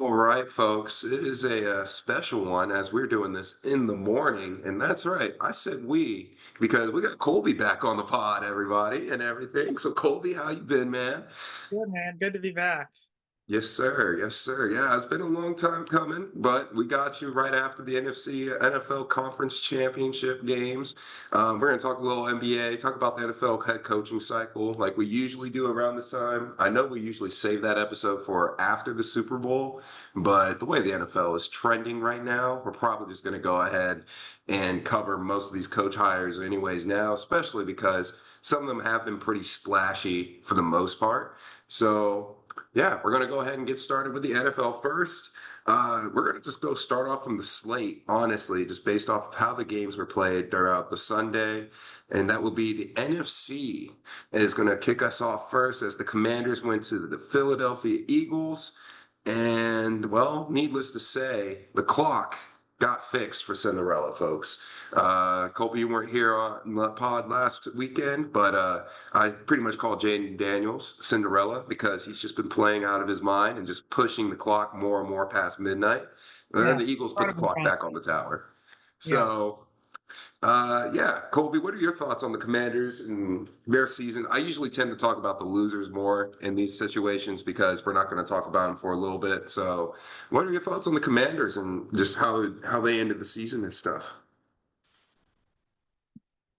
All right, folks, it is a special one as we're doing this in the morning. And that's right. I said we because we got Colby back on the pod, everybody, and everything. So, Colby, how you been, man? Good man, good to be back. Yes, sir. Yes, sir. Yeah, it's been a long time coming, but we got you right after the NFL Conference Championship games. We're going to talk a little NBA, talk about the NFL head coaching cycle like we usually do around this time. I know we usually save that episode for after the Super Bowl, but the way the NFL is trending right now, we're probably just going to go ahead and cover most of these coach hires anyways now, especially because some of them have been pretty splashy for the most part. So, yeah, we're going to go ahead and get started with the NFL first. We're going to just go start off from the slate, honestly, just based off of how the games were played throughout the Sunday. And that will be the NFC is going to kick us off first as the Commanders went to the Philadelphia Eagles. And, well, needless to say, the clock got fixed for Cinderella, folks. Colby, you weren't here on the pod last weekend, but I pretty much call Jaden Daniels Cinderella because he's just been playing out of his mind and just pushing the clock more and more past midnight. And then Yeah, the Eagles put the incredible clock run. back on the tower. Yeah. So, yeah, Colby, what are your thoughts on the Commanders and their season? I usually tend to talk about the losers more in these situations because we're not going to talk about them for a little bit. So, what are your thoughts on the Commanders and just how they ended the season and stuff?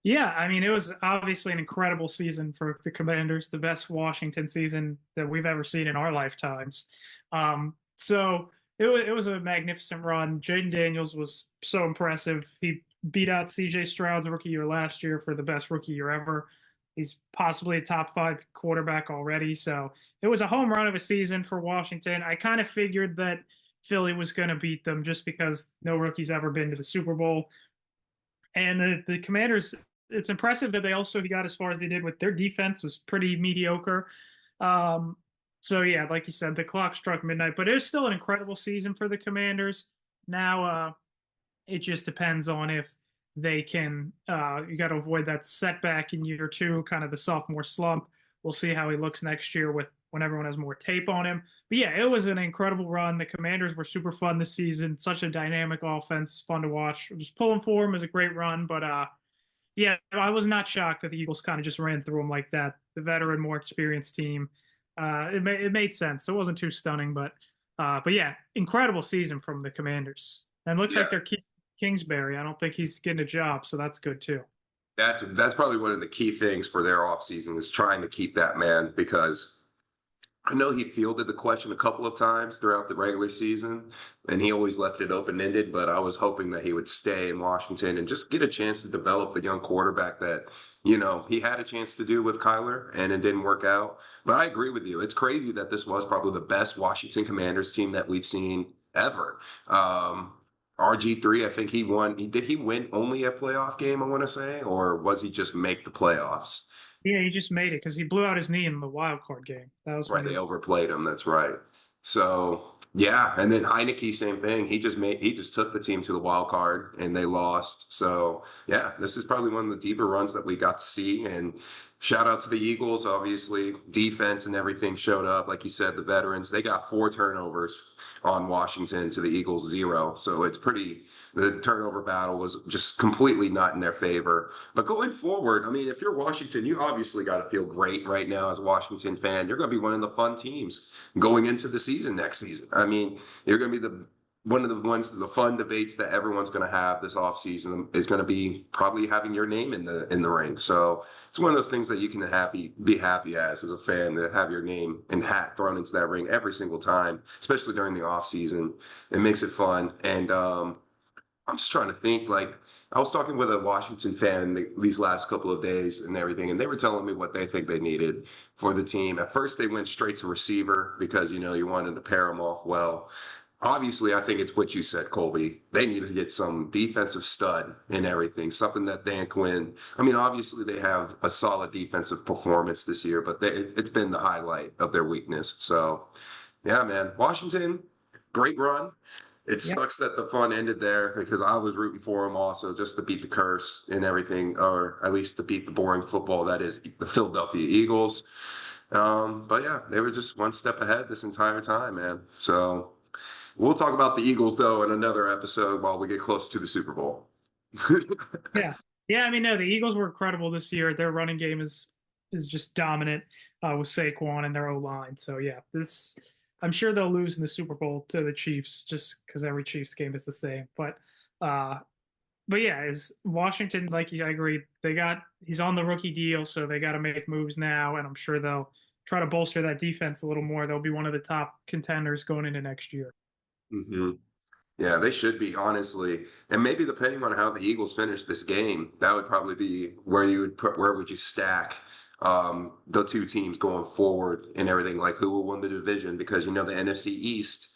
Yeah, I mean, it was obviously an incredible season for the Commanders, the best Washington season that we've ever seen in our lifetimes. So it was a magnificent run. Jaden Daniels was so impressive. He beat out CJ Stroud's rookie year last year for the best rookie year ever. He's possibly a top five quarterback already. So it was a home run of a season for Washington. I kind of figured that Philly was going to beat them just because no rookie's ever been to the Super Bowl. And the Commanders, it's impressive that they also got as far as they did with their defense was pretty mediocre. Um, so yeah, like you said, the clock struck midnight, but it was still an incredible season for the Commanders. Now it just depends on if they can. You got to avoid that setback in year two, kind of the sophomore slump. We'll see how he looks next year with when everyone has more tape on him. But yeah, it was an incredible run. The Commanders were super fun this season. Such a dynamic offense, fun to watch. Just pulling for him was a great run, but yeah, I was not shocked that the Eagles kind of just ran through them like that. The veteran, more experienced team. It made sense. It wasn't too stunning, but yeah, incredible season from the Commanders. And it looks Yeah, like they're keeping Kingsbury. I don't think he's getting a job, so that's good too. that's probably one of the key things for their offseason is trying to keep that man because I know he fielded the question a couple of times throughout the regular season, and he always left it open-ended, but I was hoping that he would stay in Washington and just get a chance to develop the young quarterback that, he had a chance to do with Kyler, and it didn't work out. But I agree with you. It's crazy that this was probably the best Washington Commanders team that we've seen ever. RG3, I think he won. Did he win only a playoff game, I want to say, or was he just make the playoffs? Yeah, he just made it because he blew out his knee in the wild card game. That was Right, when they he. overplayed him. That's right. So yeah, and then Heineke, same thing. He just took the team to the wild card and they lost. So yeah, this is probably one of the deeper runs that we got to see. And shout out to the Eagles, obviously. Defense and everything showed up. Like you said, the veterans, they got 4 turnovers on Washington to the Eagles 0. So it's pretty the turnover battle was just completely not in their favor. But going forward, I mean, if you're Washington, you obviously got to feel great right now as a Washington fan. You're going to be one of the fun teams going into the season next season. I mean, you're going to be one of the ones the fun debates that everyone's going to have this offseason is going to be probably having your name in the ring. So it's one of those things that you can be happy as a fan to have your name and hat thrown into that ring every single time, especially during the offseason. It makes it fun. And I'm just trying to think. Like, I was talking with a Washington fan these last couple of days and everything, and they were telling me what they think they needed for the team. At first, they went straight to receiver because you wanted to pair them off well. Obviously, I think it's what you said, Colby. They need to get some defensive stud and everything, something that Dan Quinn. I mean, obviously, they have a solid defensive performance this year, but it's been the highlight of their weakness. So, yeah, man, Washington, great run. It Yeah, sucks that the fun ended there because I was rooting for them also just to beat the curse and everything, or at least to beat the boring football that is the Philadelphia Eagles. But yeah, they were just one step ahead this entire time, man. So We'll talk about the Eagles though in another episode while we get close to the Super Bowl. Yeah. Yeah, I mean, no, the Eagles were incredible this year. Their running game is just dominant with Saquon and their O line. So yeah, this I'm sure they'll lose in the Super Bowl to the Chiefs just because every Chiefs game is the same. Uh, but yeah, is Washington like I agree. He's on the rookie deal, so they got to make moves now, and I'm sure they'll try to bolster that defense a little more. They'll be one of the top contenders going into next year. hmm Yeah, they should be, honestly. And maybe depending on how the Eagles finish this game, that would probably be where you would put, where would you stack the two teams going forward and everything, like who will win the division, because you know the NFC East,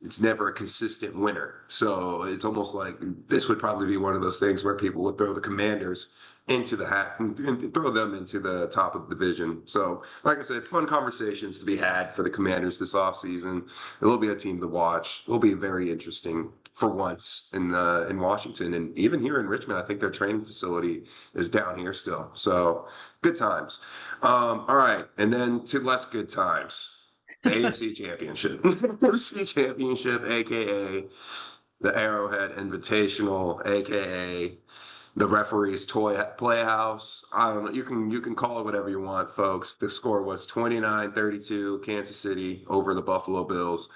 it's never a consistent winner. So it's almost like this would probably be one of those things where people would throw the Commanders into the hat and throw them into the top of the division. So, like I said, fun conversations to be had for the Commanders this offseason. It'll be a team to watch. It'll be very interesting for once in Washington, and even here in Richmond. I think their training facility is down here still. So good times. All right, and then to less good times. The AFC Championship. AFC Championship, aka the Arrowhead Invitational, aka the referee's toy playhouse. I don't know. You can call it whatever you want, folks. The score was 29-32, Kansas City over the Buffalo Bills.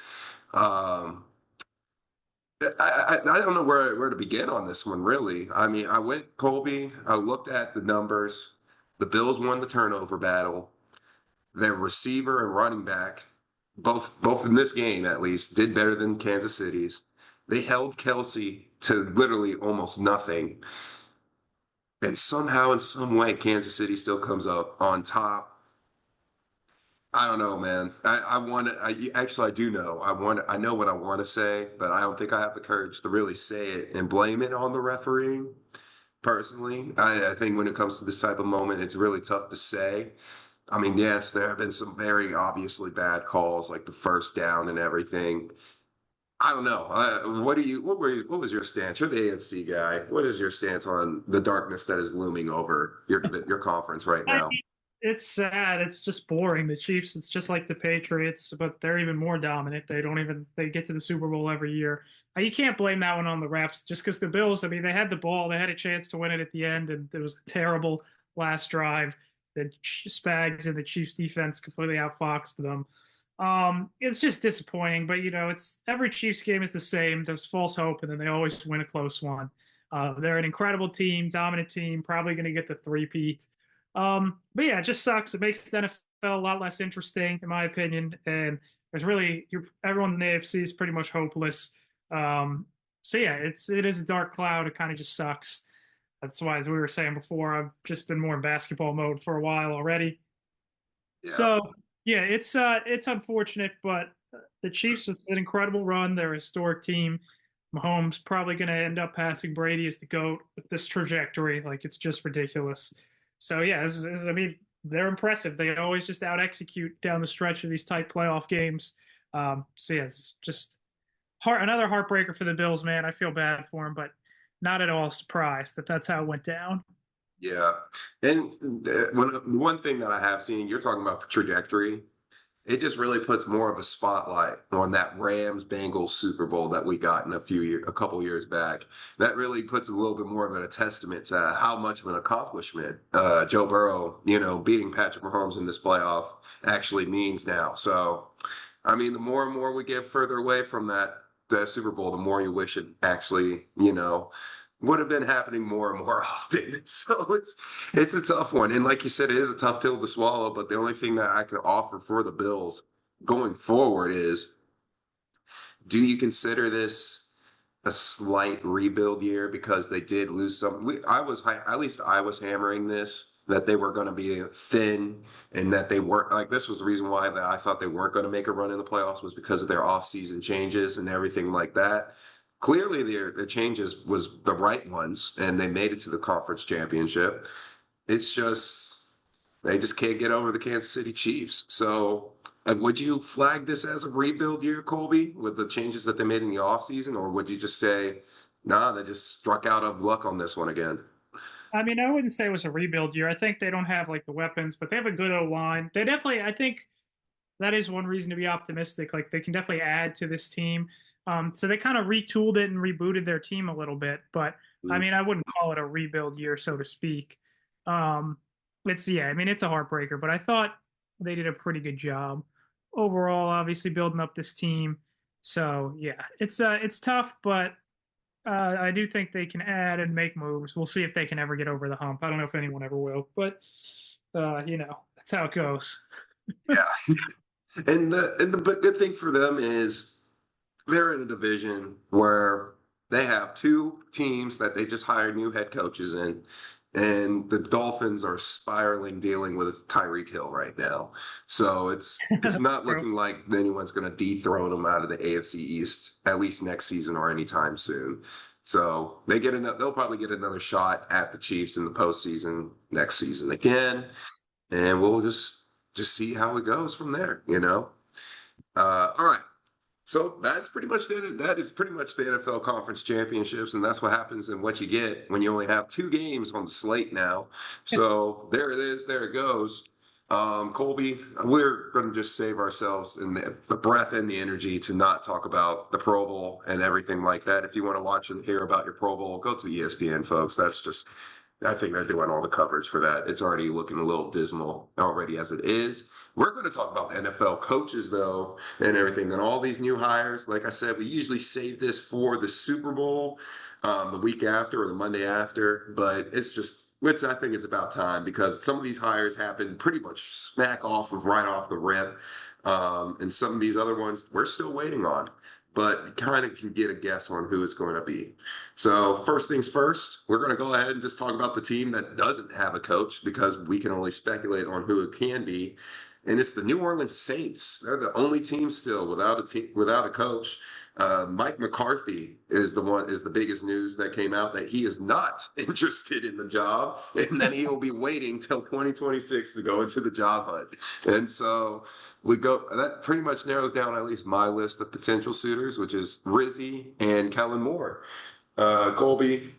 Um, I don't know where to begin on this one, really. I mean, I went Colby. I looked at the numbers. The Bills won the turnover battle. Their receiver and running back, both in this game at least, did better than Kansas City's. They held Kelsey to literally almost nothing. And somehow, in some way, Kansas City still comes up on top. I don't know, man. I want to. Actually, I do know. I know what I want to say, but I don't think I have the courage to really say it and blame it on the refereeing. Personally, I think when it comes to this type of moment, it's really tough to say. I mean, yes, there have been some very obviously bad calls, like the first down and everything. I don't know. What was your stance? You're the AFC guy. What is your stance on the darkness that is looming over your conference right I now? mean, it's sad. It's just boring. The Chiefs, it's just like the Patriots, but they're even more dominant. They get to the Super Bowl every year. You can't blame that one on the refs just because the Bills, I mean, they had the ball, they had a chance to win it at the end, and it was a terrible last drive. The Spags and the Chiefs defense completely outfoxed them. It's just disappointing, but it's every Chiefs game is the same. There's false hope, and then they always win a close one. They're an incredible team, dominant team, probably going to get the three-peat. But yeah, it just sucks. It makes the NFL a lot less interesting, in my opinion. And there's really everyone in the AFC is pretty much hopeless. So yeah, it is a dark cloud. It kind of just sucks. That's why, as we were saying before, I've just been more in basketball mode for a while already. Yeah. So yeah, it's unfortunate, but the Chiefs is an incredible run. They're a historic team. Mahomes probably going to end up passing Brady as the GOAT with this trajectory. Like it's just ridiculous. So yeah, I mean, they're impressive. They always just out execute down the stretch of these tight playoff games. So yeah, it's just another heartbreaker for the Bills, man. I feel bad for them, but not at all surprised that that's how it went down. Yeah. And one thing that I have seen, you're talking about trajectory. It just really puts more of a spotlight on that Rams Bengals Super Bowl that we got in a couple years back. That really puts a little bit more of a testament to how much of an accomplishment Joe Burrow, beating Patrick Mahomes in this playoff actually means now. So, I mean, the more and more we get further away from that Super Bowl, the more you wish it actually, would have been happening more and more often. So it's a tough one. And like you said, it is a tough pill to swallow, but the only thing that I can offer for the Bills going forward is, do you consider this a slight rebuild year because they did lose some? At least I was hammering this that they were going to be thin and that they weren't like this was the reason why that I thought they weren't going to make a run in the playoffs was because of their offseason changes and everything like that. Clearly, their changes was the right ones, and they made it to the conference championship. It's just they just can't get over the Kansas City Chiefs. So, would you flag this as a rebuild year, Colby, with the changes that they made in the offseason, or would you just say, nah, they just struck out of luck on this one again? I mean, I wouldn't say it was a rebuild year. I think they don't have like the weapons, but they have a good O line. I think that is one reason to be optimistic. Like they can definitely add to this team. So they kind of retooled it and rebooted their team a little bit, but I Mm. mean, I wouldn't call it a rebuild year, so to speak. Um, I mean, it's a heartbreaker, but I thought they did a pretty good job overall. Obviously, building up this team. So yeah, it's tough, but I do think they can add and make moves. We'll see if they can ever get over the hump. I don't know if anyone ever will, but that's how it goes. Yeah. And the good thing for them is they're in a division where they have two teams that they just hired new head coaches in, and the Dolphins are spiraling, dealing with Tyreek Hill right now. So it's not True. looking like anyone's going to dethrone them out of the AFC East at least next season or anytime soon. So they'll probably get another shot at the Chiefs in the postseason next season again, and we'll just see how it goes from there. All right. So that is pretty much the NFL conference championships, and that's what happens and what you get when you only have two games on the slate now. So there it is, there it goes. Colby, we're going to just save ourselves in the breath and the energy to not talk about the Pro Bowl and everything like that. If you want to watch and hear about your Pro Bowl, go to the ESPN, folks. I think they're doing all the coverage for that. It's already looking a little dismal already as it is. We're going to talk about the NFL coaches, though, and everything, and all these new hires. Like I said, we usually save this for the Super Bowl, the week after or the Monday after, but I think it's about time because some of these hires happen pretty much smack off of right off the rip. And some of these other ones we're still waiting on, but you kind of can get a guess on who it's going to be. So first things first, we're going to go ahead and just talk about the team that doesn't have a coach because we can only speculate on who it can be. And it's the New Orleans Saints. They're the only team still without a coach. Mike McCarthy is the biggest news that came out that he is not interested in the job, and then he will be waiting till 2026 to go into the job hunt. And so that pretty much narrows down at least my list of potential suitors, which is Rizzy and Kellen Moore. Colby,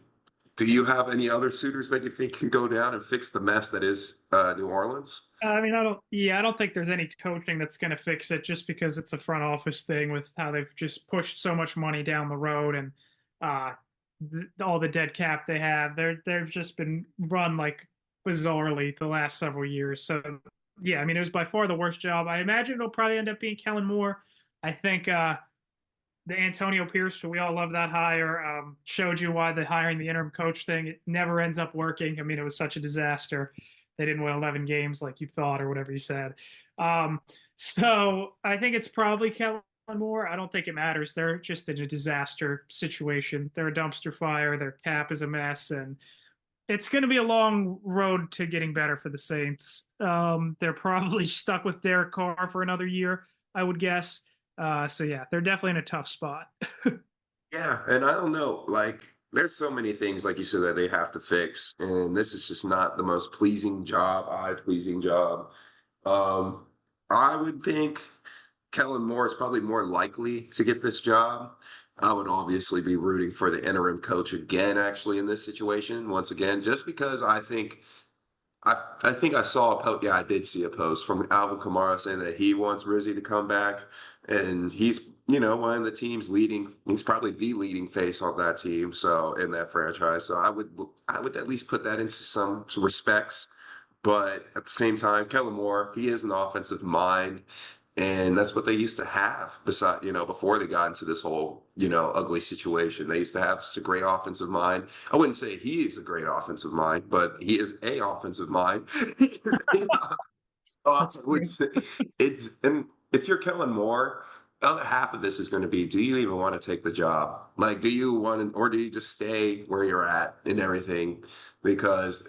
do you have any other suitors that you think can go down and fix the mess that is New Orleans? I mean, I don't. Yeah, I don't think there's any coaching that's going to fix it, just because it's a front office thing with how they've just pushed so much money down the road and uh, all the dead cap they have. They've just been run like bizarrely the last several years. So yeah, I mean, it was by far the worst job. I imagine it'll probably end up being Kellen Moore. I think the Antonio Pierce, we all love that hire. Showed you why the hiring the interim coach thing, it never ends up working. I mean, it was such a disaster. They didn't win 11 games like you thought or whatever you said. So I think it's probably Kellen Moore. I don't think it matters. They're just in a disaster situation. They're a dumpster fire. Their cap is a mess, and it's going to be a long road to getting better for the Saints. They're probably stuck with Derek Carr for another year, I would guess. So yeah, they're definitely in a tough spot. Yeah, and I don't know, like there's so many things like you said that they have to fix, and this is just not the most eye-pleasing job. Um, I would think Kellen Moore is probably more likely to get this job. I would obviously be rooting for the interim coach again, actually, in this situation, once again, just because I think I saw a post. Yeah, I did see a post from Alvin Kamara saying that he wants Rizzy to come back, and he's one of the team's leading. He's probably the leading face of that team. So in that franchise, so I would at least put that into some respects. But at the same time, Kellen Moore, he is an offensive mind. And that's what they used to have before they got into this whole, ugly situation. They used to have just a great offensive mind. I wouldn't say he is a great offensive mind, but he is a offensive mind. That's I would true. say and if you're Kellen Moore, the other half of this is going to be, do you even want to take the job? Like, do you want to, or do you just stay where you're at and everything? Because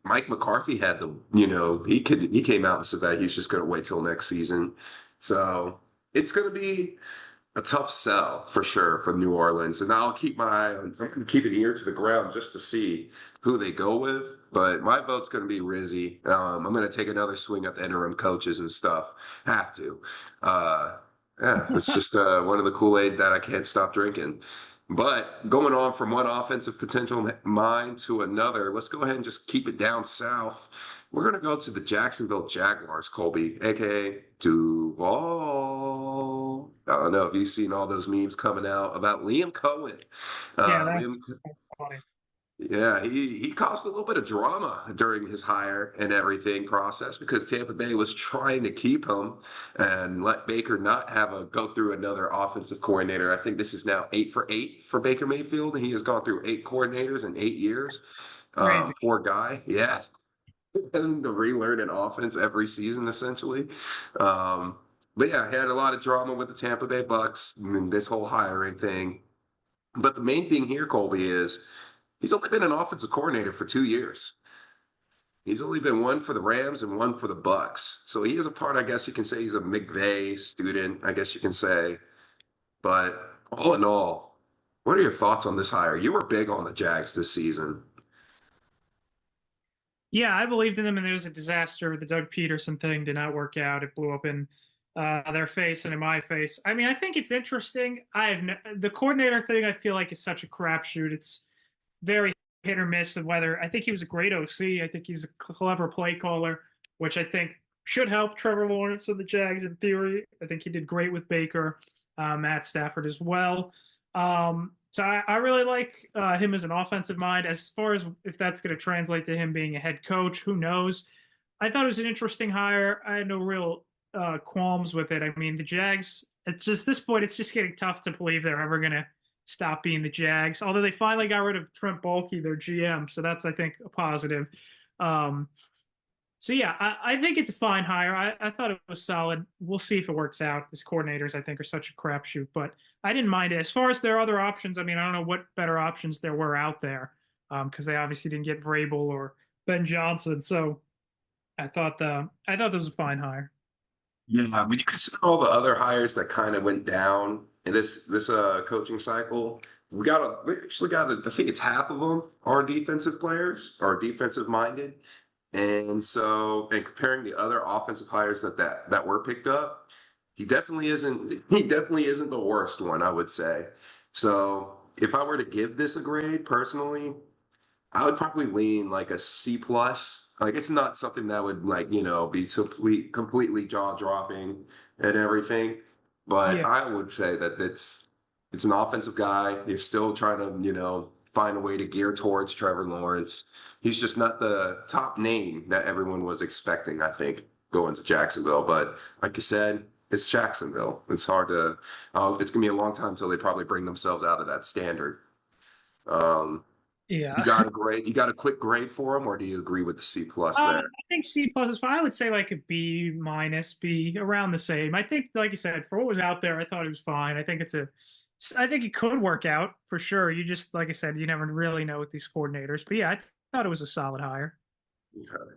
Mike McCarthy had he came out and said that he's just going to wait till next season. So it's going to be a tough sell for sure for New Orleans. And I'll keep an ear to the ground just to see who they go with. But my vote's going to be Rizzy. I'm going to take another swing at the interim coaches and stuff. Have to. Uh, yeah, it's just one of the Kool-Aid that I can't stop drinking. But going on from one offensive potential mind to another, let's go ahead and just keep it down south. We're going to go to the Jacksonville Jaguars, Colby, aka Duval. I don't know if you've seen all those memes coming out about Liam Cohen. Yeah, Liam, that's funny. yeah, he caused a little bit of drama during his hire and everything process because Tampa Bay was trying to keep him and let Baker not have a go through another offensive coordinator. I think this is now 8 for 8 for Baker Mayfield, and he has gone through 8 coordinators in 8 years. Crazy. Poor guy. Yeah, and to relearn an offense every season essentially. Um, but yeah, he had a lot of drama with the Tampa Bay Bucks and this whole hiring thing. But the main thing here, Colby, is he's only been an offensive coordinator for 2 years. He's only been one for the Rams and one for the Bucks. So he is a part, I guess you can say he's a McVay student, I guess you can say. But all in all, what are your thoughts on this hire? You were big on the Jags this season. Yeah, I believed in them, and it was a disaster. The Doug Peterson thing did not work out. It blew up in their face and in my face. I mean, I think it's interesting. The coordinator thing. I feel like is such a crapshoot. It's very hit or miss of whether. I think he was a great OC. I think he's a clever play caller, which I think should help Trevor Lawrence of the Jags in theory. I think he did great with Baker, Matt Stafford as well. So I really like him as an offensive mind. As far as if that's going to translate to him being a head coach, who knows? I thought it was an interesting hire. I had no real qualms with it. I mean, the Jags, at just this point, it's just getting tough to believe they're ever going to stop being the Jags. Although they finally got rid of Trent Baalke, their GM, so that's I think a positive. Um, so yeah, I think it's a fine hire. I thought it was solid. We'll see if it works out. These coordinators, I think, are such a crapshoot, but I didn't mind it. As far as their other options, I mean, I don't know what better options there were out there because they obviously didn't get Vrabel or Ben Johnson. So I thought that was a fine hire. Yeah, when you consider all the other hires that kind of went down in this coaching cycle, we actually got I think it's half of them are defensive players or defensive minded. And comparing the other offensive hires that were picked up, he definitely isn't the worst one, I would say. So if I were to give this a grade personally, I would probably lean like a C plus. Like it's not something that would be completely jaw dropping and everything. But Yeah, I would say that it's an offensive guy. You're still trying to, find a way to gear towards Trevor Lawrence. He's just not the top name that everyone was expecting, I think, going to Jacksonville. But like you said, it's Jacksonville. It's gonna be a long time until they probably bring themselves out of that standard. Um, you yeah. got a grade? You got a quick grade for him, or do you agree with the C plus I there? think C plus is fine. I would say like a B minus, B around the same. I think, like you said, for what was out there, I thought it was fine. I think it could work out for sure. You just, like I said, you never really know with these coordinators. But yeah, I thought it was a solid hire. Okay.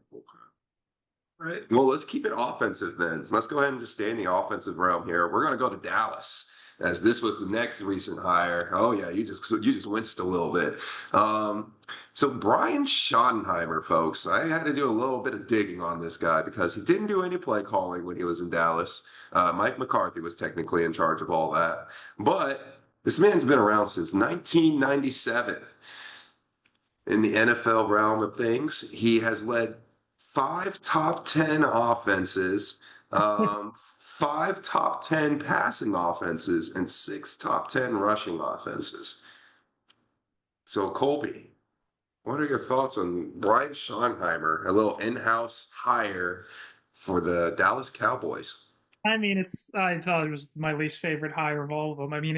All right. Well, let's keep it offensive then. Let's go ahead and just stay in the offensive realm here. We're going to go to Dallas, as this was the next recent hire. Oh yeah, you just winced a little bit. Um, so Brian Schottenheimer, folks, I had to do a little bit of digging on this guy because he didn't do any play calling when he was in Dallas. Mike McCarthy was technically in charge of all that, but this man's been around since 1997 in the NFL realm of things. He has led 5 top 10 offenses, five top 10 passing offenses, and 6 top 10 rushing offenses. So, Colby, what are your thoughts on Brian Schottenheimer, a little in-house hire for the Dallas Cowboys? I mean, I thought it was my least favorite hire of all of them. I mean,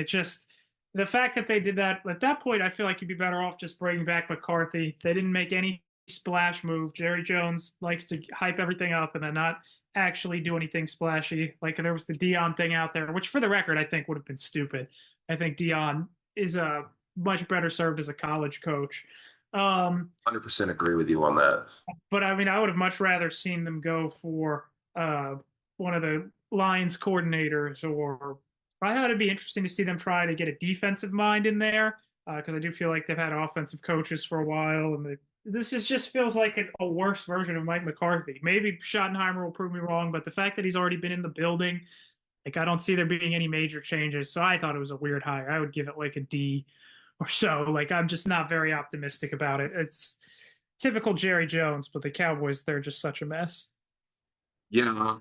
the fact that they did that at that point, I feel like you'd be better off just bringing back McCarthy. They didn't make any splash move. Jerry Jones likes to hype everything up and then not actually do anything splashy. Like there was the Dion thing out there, which for the record, I think would have been stupid. I think Dion is a much better served as a college coach. Um, 100% agree with you on that. but I mean, I would have much rather seen them go for one of the Lions coordinators, or I thought it'd be interesting to see them try to get a defensive mind in there because I do feel like they've had offensive coaches for a while, and just feels like a worse version of Mike McCarthy. Maybe Schottenheimer will prove me wrong, but the fact that he's already been in the building, like I don't see there being any major changes. So I thought it was a weird hire. I would give it like a D or so. Like I'm just not very optimistic about it. It's typical Jerry Jones, but the Cowboys, they're just such a mess. Yeah.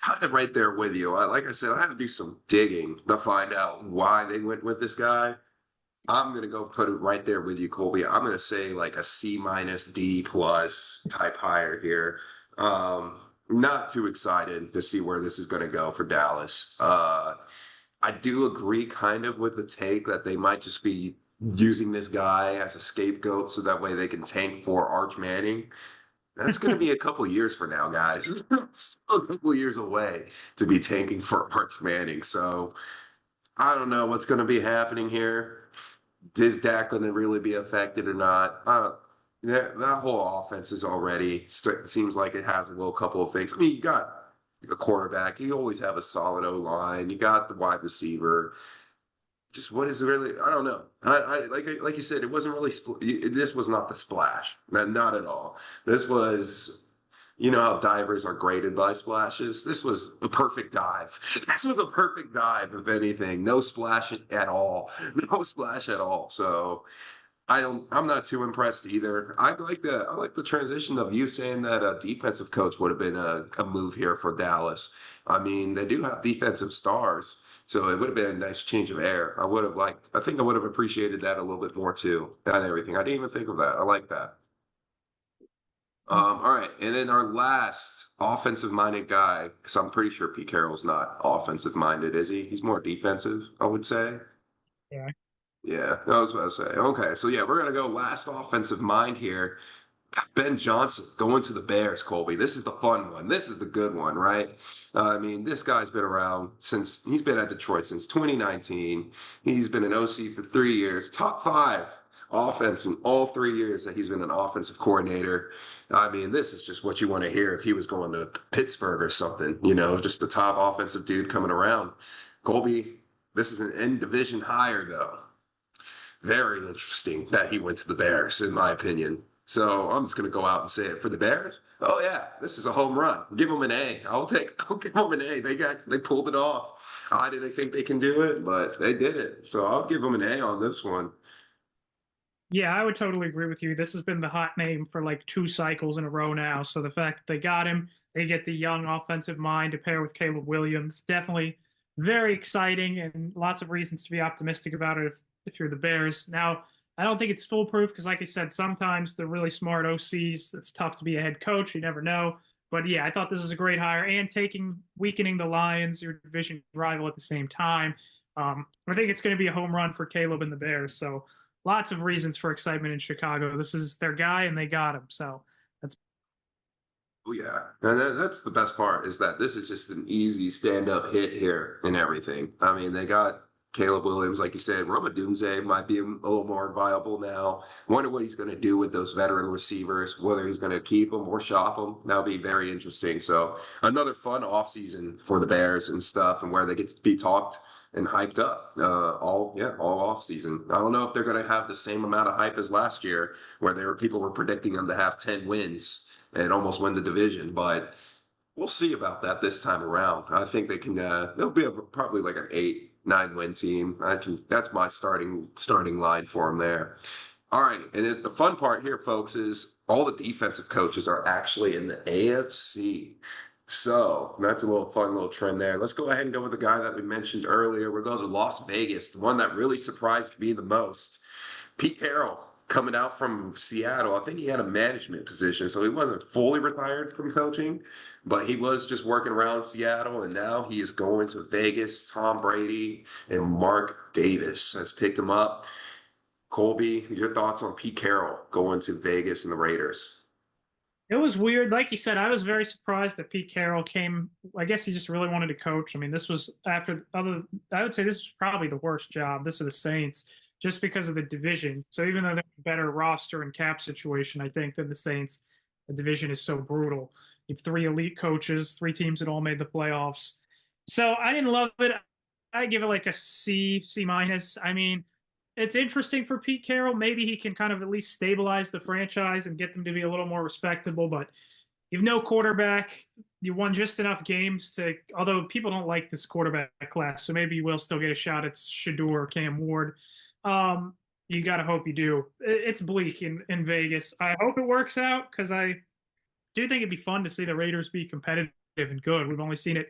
kind of right there with you. Like I said, I had to do some digging to find out why they went with this guy. I'm gonna go put it right there with you, Colby. I'm gonna say like a C minus D plus type hire here. Not too excited to see where this is gonna go for Dallas. I do agree kind of with the take that they might just be using this guy as a scapegoat so that way they can tank for Arch Manning. That's going to be a couple years for now, guys. It's still a couple years away to be tanking for Arch Manning. So I don't know what's going to be happening here. Is Dak going to really be affected or not? That whole offense is already seems like it has a little couple of things. I mean, you got a quarterback. You always have a solid O line. You got the wide receiver. Just what is really? I don't know. Like you said, it wasn't really. This was not the splash. Not at all. This was. You know how divers are graded by splashes? This was a perfect dive. This was a perfect dive, if anything. No splash at all. No splash at all. So I'm not too impressed either. I like the transition of you saying that a defensive coach would have been a move here for Dallas. I mean, they do have defensive stars, so it would have been a nice change of air. I think I would have appreciated that a little bit more too, and everything. I didn't even think of that. I like that. All right, and then our last offensive-minded guy, because I'm pretty sure Pete Carroll's not offensive-minded, is he? He's more defensive, I would say. Yeah. Yeah, I was about to say. Okay, so yeah, we're gonna go last offensive mind here. Ben Johnson going to the Bears, Colby. This is the fun one. This is the good one, right? I mean, this guy's been around since he's been at Detroit since 2019. He's been an OC for 3 years, top five offense in all 3 years that he's been an offensive coordinator. I mean, this is just what you want to hear if he was going to Pittsburgh or something, just the top offensive dude coming around. Colby, this is an in division hire, though. Very interesting that he went to the Bears, in my opinion. So I'm just going to go out and say it for the Bears. Oh yeah, this is a home run. Give them an A. I'll give them an A. They pulled it off. I didn't think they can do it, but they did it. So I'll give them an A on this one. Yeah, I would totally agree with you. This has been the hot name for like 2 cycles in a row now. So the fact that they got him, they get the young offensive mind to pair with Caleb Williams, definitely very exciting and lots of reasons to be optimistic about it if you're the Bears. Now, I don't think it's foolproof because, like I said, sometimes the really smart OCs, it's tough to be a head coach. You never know. But yeah, I thought this was a great hire and weakening the Lions, your division rival, at the same time. I think it's going to be a home run for Caleb and the Bears. So lots of reasons for excitement in Chicago. This is their guy, and they got him. So that's Oh yeah, and that's the best part is that this is just an easy stand-up hit here and everything. I mean, they got Caleb Williams, like you said. Roma Dunze might be a little more viable now. Wonder what he's going to do with those veteran receivers, whether he's going to keep them or shop them. That'll be very interesting. So another fun offseason for the Bears and stuff, and where they get to be talked and hyped up all off season. I don't know if they're going to have the same amount of hype as last year, where people were predicting them to have 10 wins and almost win the division. But we'll see about that this time around. I think they can. They'll be probably like an 8-9 win team. I can. That's my starting line for them there. All right, and the fun part here, folks, is all the defensive coaches are actually in the AFC. So that's a little fun little trend there. Let's go ahead and go with the guy that we mentioned earlier. We'll go to Las Vegas, the one that really surprised me the most. Pete Carroll coming out from Seattle. I think he had a management position, so he wasn't fully retired from coaching, but he was just working around Seattle, and now he is going to Vegas. Tom Brady and Mark Davis has picked him up. Colby, your thoughts on Pete Carroll going to Vegas and the Raiders? it was weird. Like you said, I was very surprised that Pete Carroll came. I guess he just really wanted to coach. I mean, this was after other. I would say this was probably the worst job. This are the Saints, just because of the division. So even though they're a better roster and cap situation, I think than the Saints, the division is so brutal. You have 3 elite coaches, 3 teams that all made the playoffs. So I didn't love it. I give it like a C minus. I mean, it's interesting for Pete Carroll. Maybe he can kind of at least stabilize the franchise and get them to be a little more respectable. But you've no quarterback. You won just enough games to, although people don't like this quarterback class, so maybe you will still get a shot at Shador or Cam Ward. You got to hope you do. It's bleak in Vegas. I hope it works out because I do think it'd be fun to see the Raiders be competitive and good. We've only seen it,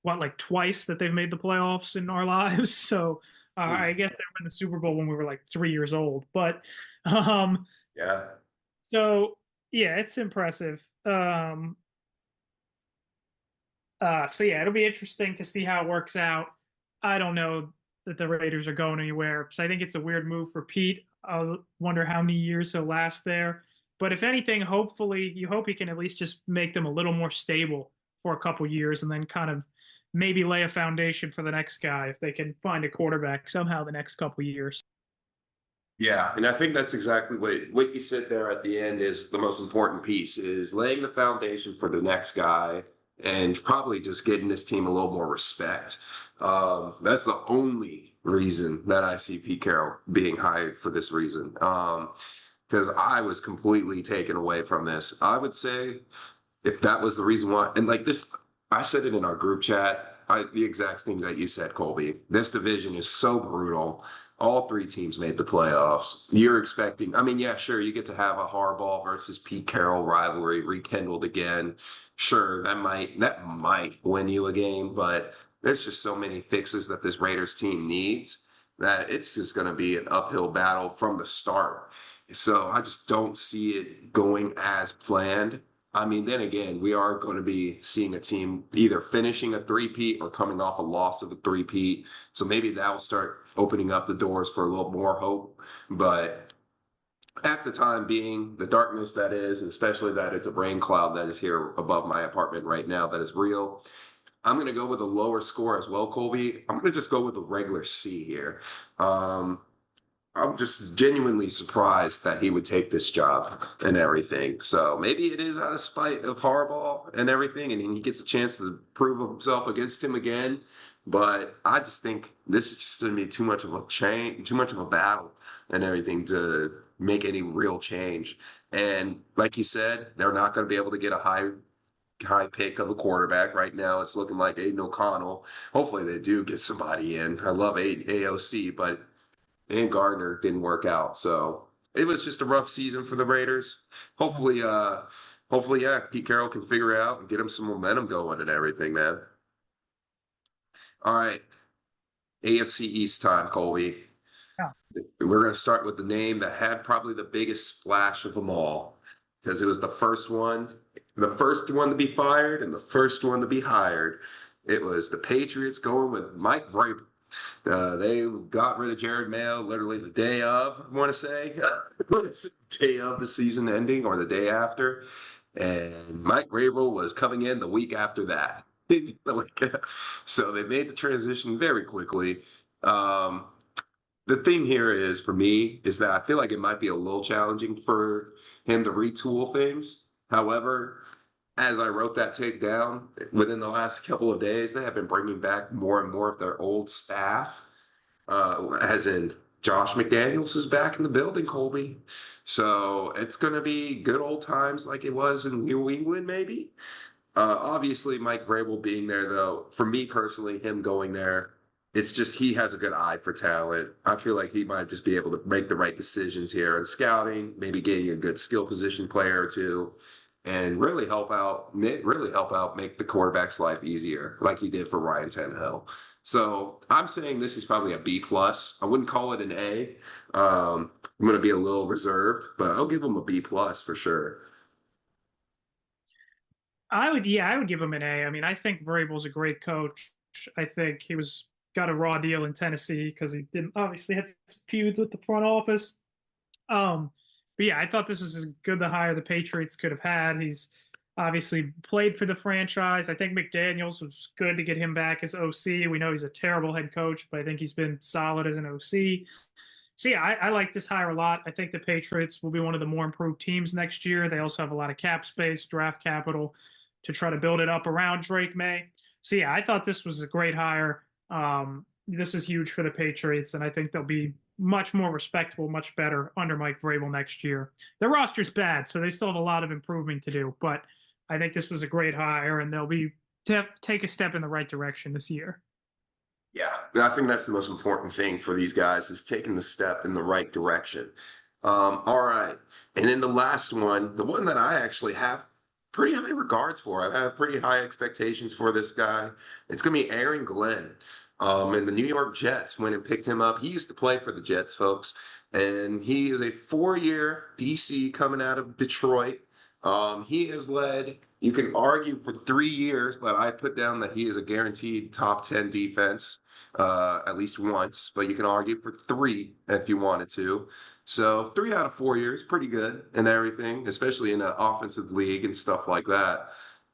what, like twice that they've made the playoffs in our lives. So I Oof. guess they were in the Super Bowl when we were like 3 years old. But um, Yeah. so yeah, it's impressive. So yeah, it'll be interesting to see how it works out. I don't know that the Raiders are going anywhere. So I think it's a weird move for Pete. I wonder how many years he'll last there. But if anything, hopefully, you hope he can at least just make them a little more stable for a couple years, and then kind of maybe lay a foundation for the next guy if they can find a quarterback somehow the next couple years. Yeah, and I think that's exactly what you said there at the end is the most important piece is laying the foundation for the next guy and probably just getting this team a little more respect. That's the only reason that I see Pete Carroll being hired for this reason. Because I was completely taken away from this. I would say if that was the reason why, and like this, I said it in our group chat, the exact thing that you said, Colby. This division is so brutal. All three teams made the playoffs. You're expecting, I mean, yeah, sure, you get to have a Harbaugh versus Pete Carroll rivalry rekindled again. Sure, that might win you a game, but there's just so many fixes that this Raiders team needs that it's just going to be an uphill battle from the start. So I just don't see it going as planned. I mean, then again, we are going to be seeing a team either finishing a three-peat or coming off a loss of a three-peat. So maybe that will start opening up the doors for a little more hope. But at the time being, the darkness that is, and especially that it's a rain cloud that is here above my apartment right now that is real, I'm going to go with a lower score as well, Colby. I'm going to just go with a regular C here. Um, I'm just genuinely surprised that he would take this job and everything. So maybe it is out of spite of Harbaugh and everything, and he gets a chance to prove himself against him again. But I just think this is just going to be too much of a change, too much of a battle and everything to make any real change. And like you said, they're not going to be able to get a high pick of a quarterback right now. It's looking like Aiden O'Connell. Hopefully they do get somebody in. I love AOC, but and Gardner didn't work out. So it was just a rough season for the Raiders. Hopefully, yeah, Pete Carroll can figure it out and get him some momentum going and everything, man. All right, AFC East time, Colby. Yeah. We're going to start with the name that had probably the biggest splash of them all because it was the first one to be fired and the first one to be hired. It was the Patriots going with Mike Vrabel. They got rid of Jared Mayo literally the day of, I want to say, day of the season ending or the day after. And Mike Vrabel was coming in the week after that. So they made the transition very quickly. Um, the thing here is for me is that I feel like it might be a little challenging for him to retool things. However, as I wrote that take down, within the last couple of days, they have been bringing back more and more of their old staff, as in Josh McDaniels is back in the building, Colby. So it's going to be good old times like it was in New England, maybe. Obviously, Mike Vrabel being there, though, for me personally, him going there, it's just he has a good eye for talent. I feel like he might just be able to make the right decisions here in scouting, maybe getting a good skill position player or two, and really help out, make the quarterback's life easier, like he did for Ryan Tannehill. So I'm saying this is probably a B plus. I wouldn't call it an A. I'm going to be a little reserved, but I'll give him a B plus for sure. I would give him an A. I mean, I think Vrabel's a great coach. I think he was got a raw deal in Tennessee because he didn't obviously had feuds with the front office. Um, but yeah, I thought this was as good the hire the Patriots could have had. He's obviously played for the franchise. I think McDaniels was good to get him back as OC. We know he's a terrible head coach, but I think he's been solid as an OC. So yeah, I like this hire a lot. I think the Patriots will be one of the more improved teams next year. They also have a lot of cap space, draft capital to try to build it up around Drake May. So yeah, I thought this was a great hire. This is huge for the Patriots, and I think they'll be much more respectable, much better under Mike Vrabel next year. Their roster's bad, so they still have a lot of improving to do. But I think this was a great hire, and they'll be take a step in the right direction this year. Yeah, I think that's the most important thing for these guys is taking the step in the right direction. All right. And then the last one, the one that I actually have pretty high regards for. I have pretty high expectations for this guy. It's going to be Aaron Glenn. And the New York Jets went and picked him up. He used to play for the Jets, folks. And he is a 4-year DC coming out of Detroit. He has led, you can argue for 3 years, but I put down that he is a guaranteed top 10 defense at least once, but you can argue for three if you wanted to. So 3 out of 4 years, pretty good and everything, especially in an offensive league and stuff like that.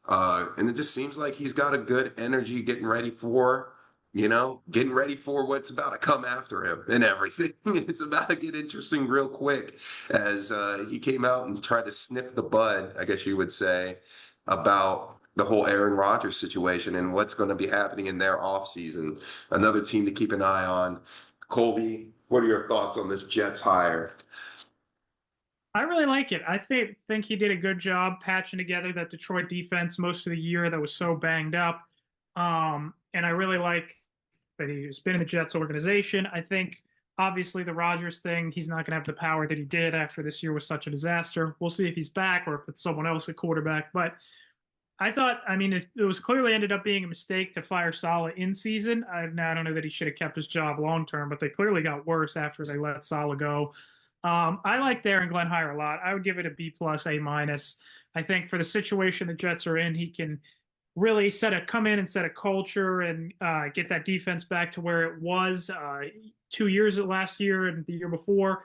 And it just seems like he's got a good energy getting ready for what's about to come after him and everything. It's about to get interesting real quick as he came out and tried to snip the bud, I guess you would say, about the whole Aaron Rodgers situation and what's going to be happening in their offseason. Another team to keep an eye on. Colby, what are your thoughts on this Jets hire? I really like it. I think he did a good job patching together that Detroit defense most of the year that was so banged up. And I really like that he's been in the Jets organization. I think obviously the Rodgers thing, he's not going to have the power that he did after this year was such a disaster. We'll see if he's back or if it's someone else at quarterback. But I thought, I mean, it was clearly ended up being a mistake to fire Saleh in season. Now I don't know that he should have kept his job long term, but they clearly got worse after they let Saleh go. I like Darren Glenn hire a lot. I would give it a B plus, A minus. I think for the situation the Jets are in, he can really come in and set a culture and get that defense back to where it was 2 years last year and the year before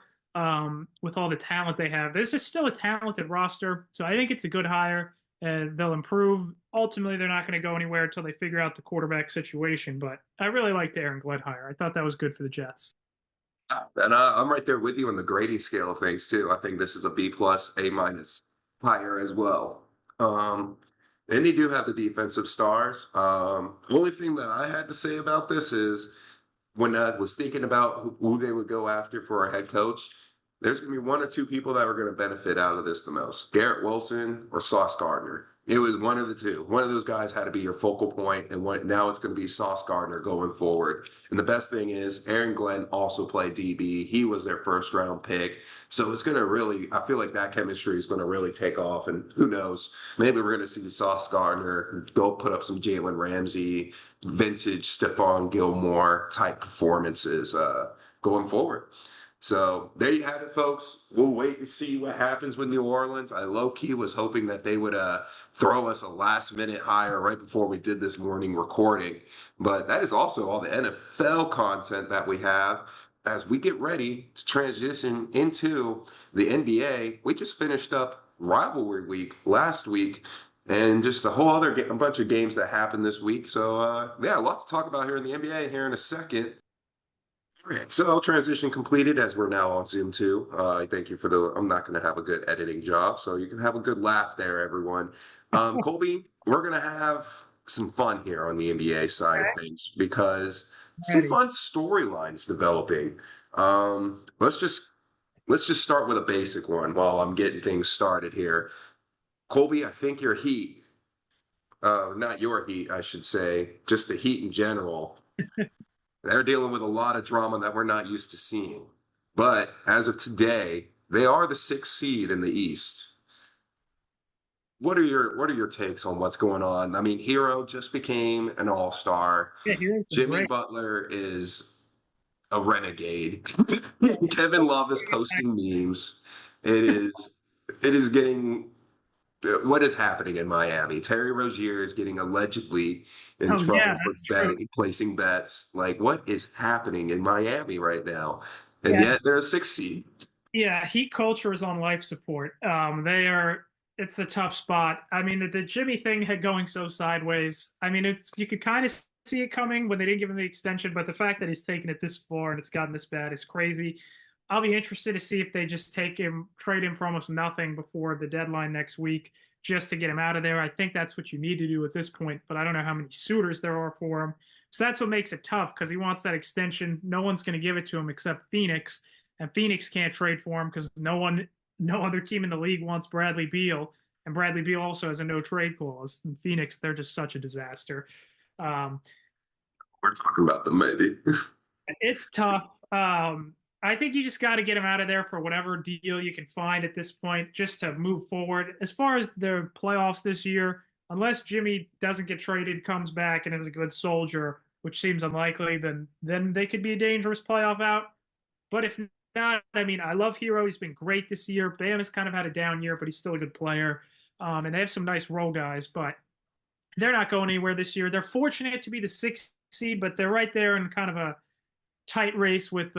with all the talent they have. This is still a talented roster, so I think it's a good hire. And they'll improve. Ultimately, they're not going to go anywhere until they figure out the quarterback situation. But I really liked the Aaron Glenn hire. I thought that was good for the Jets. And I'm right there with you on the grading scale of things too. I think this is a B plus, A minus higher as well. And they do have the defensive stars. The only thing that I had to say about this is when I was thinking about who they would go after for a head coach, there's going to be one or two people that are going to benefit out of this the most. Garrett Wilson or Sauce Gardner. It was one of the two. One of those guys had to be your focal point, and now it's going to be Sauce Gardner going forward. And the best thing is Aaron Glenn also played DB. He was their first round pick. So it's going to really, I feel like that chemistry is going to really take off. And who knows, maybe we're going to see Sauce Gardner go put up some Jalen Ramsey, vintage Stephon Gilmore type performances going forward. So there you have it, folks. We'll wait and see what happens with New Orleans. I low-key was hoping that they would throw us a last-minute hire right before we did this morning recording. But that is also all the NFL content that we have as we get ready to transition into the NBA. We just finished up rivalry week last week and just a whole other a bunch of games that happened this week. So, yeah, a lot to talk about here in the NBA here in a second. All right, so transition completed as we're now on Zoom too. Thank you for I'm not going to have a good editing job, so you can have a good laugh there, everyone. Colby, we're going to have some fun here on the NBA side of things because some Ready. fun storylines developing. Let's just start with a basic one while I'm getting things started here. Colby, I think your Heat, not your Heat, I should say, just the Heat in general. They're dealing with a lot of drama that we're not used to seeing. But as of today, they are the sixth seed in the East. What are your takes on what's going on? I mean, Hero just became an all-star. Yeah, heroes been Jimmy great. Butler is a renegade. Kevin Love is posting memes. It is getting what is happening in Miami? Terry Rozier is getting allegedly in Oh yeah, trouble for that's true. placing bets. Like, what is happening in Miami right now? And Yeah, yet they're a six seed. yeah. Heat culture is on life support. They are. It's the tough spot. I mean, the Jimmy thing had going so sideways. I mean, you could kind of see it coming when they didn't give him the extension, but the fact that he's taken it this far and it's gotten this bad is crazy. I'll be interested to see if they just trade him for almost nothing before the deadline next week, just to get him out of there. I think that's what you need to do at this point, but I don't know how many suitors there are for him. So that's what makes it tough because he wants that extension. No one's going to give it to him except Phoenix, and Phoenix can't trade for him because no other team in the league wants Bradley Beal, and Bradley Beal also has a no trade clause. In Phoenix, they're just such a disaster. Um, We're talking about them, maybe. it's tough. I think you just got to get him out of there for whatever deal you can find at this point, just to move forward. As far as the playoffs this year, unless Jimmy doesn't get traded, comes back, and is a good soldier, which seems unlikely, then they could be a dangerous playoff out. But if not, I mean, I love Hero. He's been great this year. Bam has kind of had a down year, but he's still a good player. And they have some nice role guys, but they're not going anywhere this year. They're fortunate to be the sixth seed, but they're right there in kind of a tight race with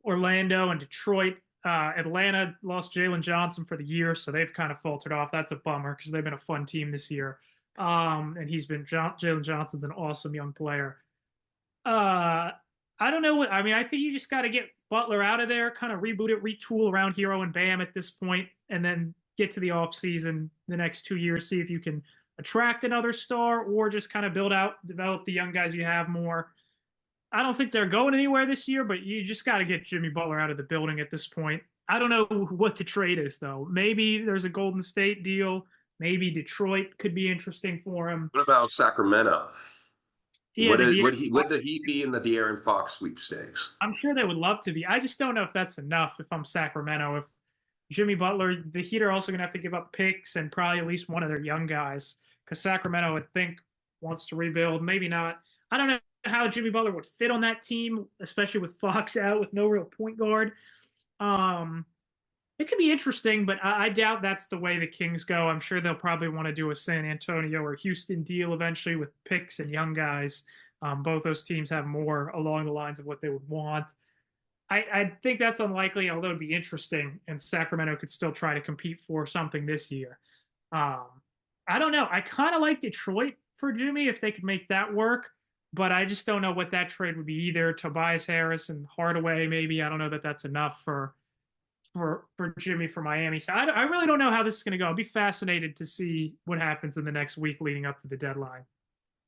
Orlando and Detroit. Atlanta lost Jalen Johnson for the year, so they've kind of faltered off. That's a bummer because they've been a fun team this year. And Jalen Johnson's an awesome young player. I don't know what I mean. I think you just got to get Butler out of there, kind of reboot it, retool around Hero and Bam at this point, and then get to the off season the next 2 years, see if you can attract another star or just kind of build out, develop the young guys you have more. I don't think they're going anywhere this year, but you just got to get Jimmy Butler out of the building at this point. I don't know what the trade is, though. Maybe there's a Golden State deal. Maybe Detroit could be interesting for him. What about Sacramento? Yeah, Would the Heat be in the De'Aaron Fox sweepstakes? I'm sure they would love to be. I just don't know if that's enough if I'm Sacramento. If Jimmy Butler, the Heat are also going to have to give up picks and probably at least one of their young guys because Sacramento, I think, wants to rebuild. Maybe not. I don't know how Jimmy Butler would fit on that team, especially with Fox out with no real point guard. It could be interesting, but I doubt that's the way the Kings go. I'm sure they'll probably want to do a San Antonio or Houston deal eventually with picks and young guys. Both those teams have more along the lines of what they would want. I think that's unlikely, although it'd be interesting, and Sacramento could still try to compete for something this year. I don't know. I kind of like Detroit for Jimmy if they could make that work, but I just don't know what that trade would be either. Tobias Harris and Hardaway, maybe. I don't know that that's enough for Jimmy for Miami. So I really don't know how this is going to go. I'll be fascinated to see what happens in the next week leading up to the deadline.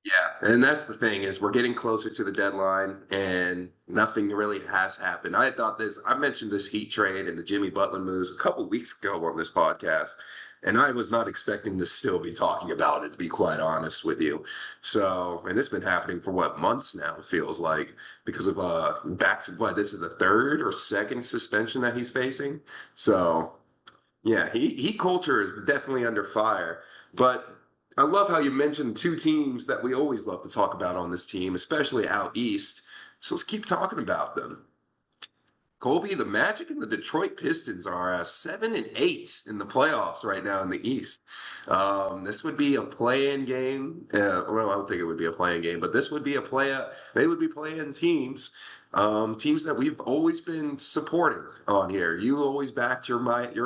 Yeah, and that's the thing is we're getting closer to the deadline and nothing really has happened. I mentioned this Heat trade and the Jimmy Butler moves a couple weeks ago on this podcast, and I was not expecting to still be talking about it, to be quite honest with you. So, and it's been happening for what, months now, it feels like, because of this is the third or second suspension that he's facing. So yeah, Heat culture is definitely under fire. But I love how you mentioned two teams that we always love to talk about on this team, especially out east. So let's keep talking about them. Colby, the Magic and the Detroit Pistons are 7-8 in the playoffs right now in the East. This would be a play-in game. Well, I don't think it would be a play-in game, but this would be they would be playing teams, teams that we've always been supporting on here. You always backed your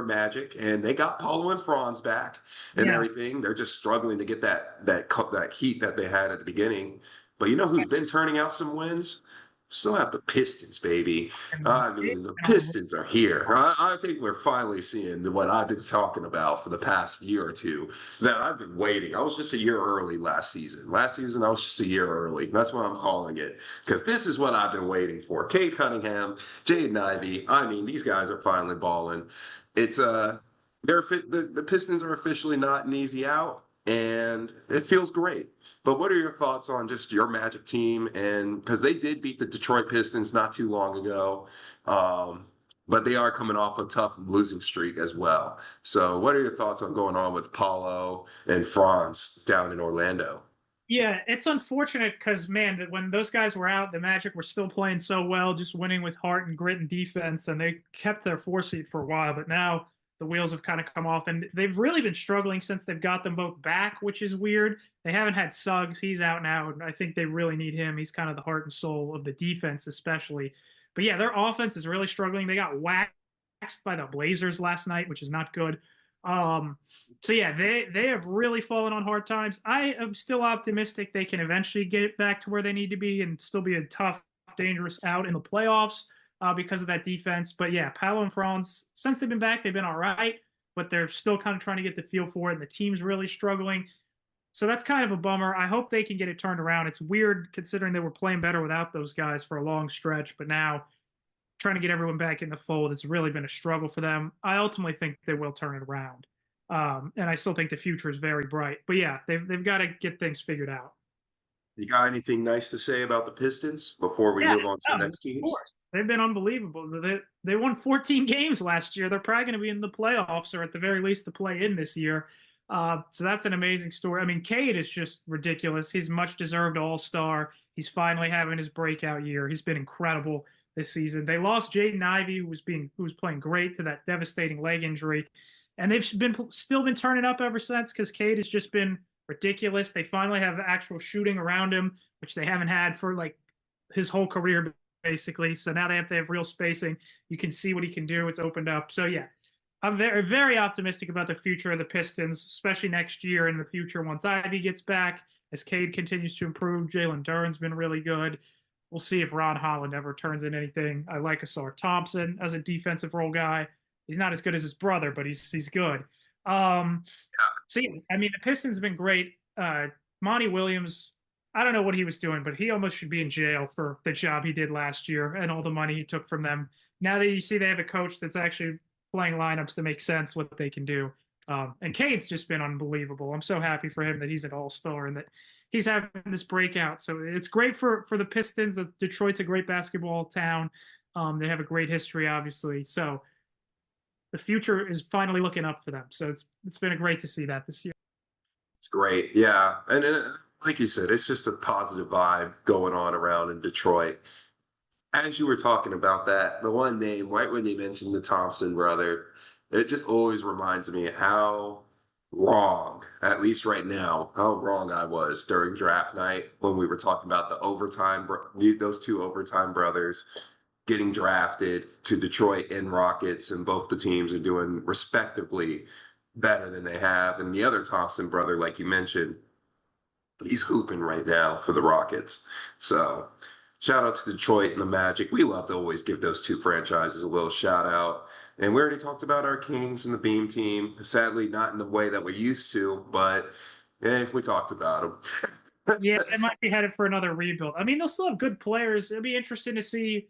Magic, and they got Paulo and Franz back and everything. They're just struggling to get that heat that they had at the beginning. But you know who's been turning out some wins? Still have the Pistons, baby. I mean, the Pistons are here. I think we're finally seeing what I've been talking about for the past year or two. That I've been waiting. I was just a year early last season. Last season, I was just a year early. That's what I'm calling it. Because this is what I've been waiting for. Cade Cunningham, Jaden Ivey. I mean, these guys are finally balling. It's the Pistons are officially not an easy out, and it feels great. But what are your thoughts on just your Magic team? And because they did beat the Detroit Pistons not too long ago, but they are coming off a tough losing streak as well. So what are your thoughts on going on with Paulo and Franz down in Orlando? Yeah, it's unfortunate because, man, when those guys were out, the Magic were still playing so well, just winning with heart and grit and defense, and they kept their 4 seed for a while. But now the wheels have kind of come off, and they've really been struggling since they've got them both back, which is weird. They haven't had Suggs. He's out now, and I think they really need him. He's kind of the heart and soul of the defense, especially. But yeah, their offense is really struggling. They got waxed by the Blazers last night, which is not good. So yeah, they have really fallen on hard times. I am still optimistic they can eventually get back to where they need to be and still be a tough, dangerous out in the playoffs because of that defense. But yeah, Paolo and Franz, since they've been back, they've been all right, but they're still kind of trying to get the feel for it, and the team's really struggling. So that's kind of a bummer. I hope they can get it turned around. It's weird considering they were playing better without those guys for a long stretch, but now trying to get everyone back in the fold has really been a struggle for them. I ultimately think they will turn it around. And I still think the future is very bright. But yeah, they've got to get things figured out. You got anything nice to say about the Pistons before we Yeah, move on to the no, next of teams? course. They've been unbelievable. They won 14 games last year. They're probably going to be in the playoffs, or at the very least, to play in this year. So that's an amazing story. I mean, Cade is just ridiculous. He's much deserved All-Star. He's finally having his breakout year. He's been incredible this season. They lost Jaden Ivey, who was playing great, to that devastating leg injury, and they've still been turning up ever since because Cade has just been ridiculous. They finally have actual shooting around him, which they haven't had for like his whole career basically. So now they have real spacing. You can see what he can do. It's opened up. So yeah, I'm very, very optimistic about the future of the Pistons, especially next year in the future once Ivy gets back. As Cade continues to improve, Jalen Duren's been really good. We'll see if Ron Holland ever turns in anything. I like Asar Thompson as a defensive role guy. He's not as good as his brother, but he's good. So yeah, I mean, the Pistons have been great. Monty Williams, I don't know what he was doing, but he almost should be in jail for the job he did last year and all the money he took from them. Now that you see they have a coach that's actually playing lineups that make sense what they can do. And Cade's just been unbelievable. I'm so happy for him that he's an all-star and that he's having this breakout. So it's great for the Pistons. Detroit's a great basketball town. They have a great history, obviously. So the future is finally looking up for them. So it's been great to see that this year. It's great. Yeah. And like you said, it's just a positive vibe going on around in Detroit. As you were talking about that, the one name, right when you mentioned the Thompson brother, it just always reminds me how wrong, at least right now, how wrong I was during draft night when we were talking about the overtime, those two overtime brothers getting drafted to Detroit and Rockets, and both the teams are doing respectively better than they have. And the other Thompson brother, like you mentioned, he's hooping right now for the Rockets. So shout out to Detroit and the Magic. We love to always give those two franchises a little shout out. And we already talked about our Kings and the Beam team. Sadly, not in the way that we used to, but we talked about them. Yeah, they might be headed for another rebuild. I mean, they'll still have good players. It'll be interesting to see.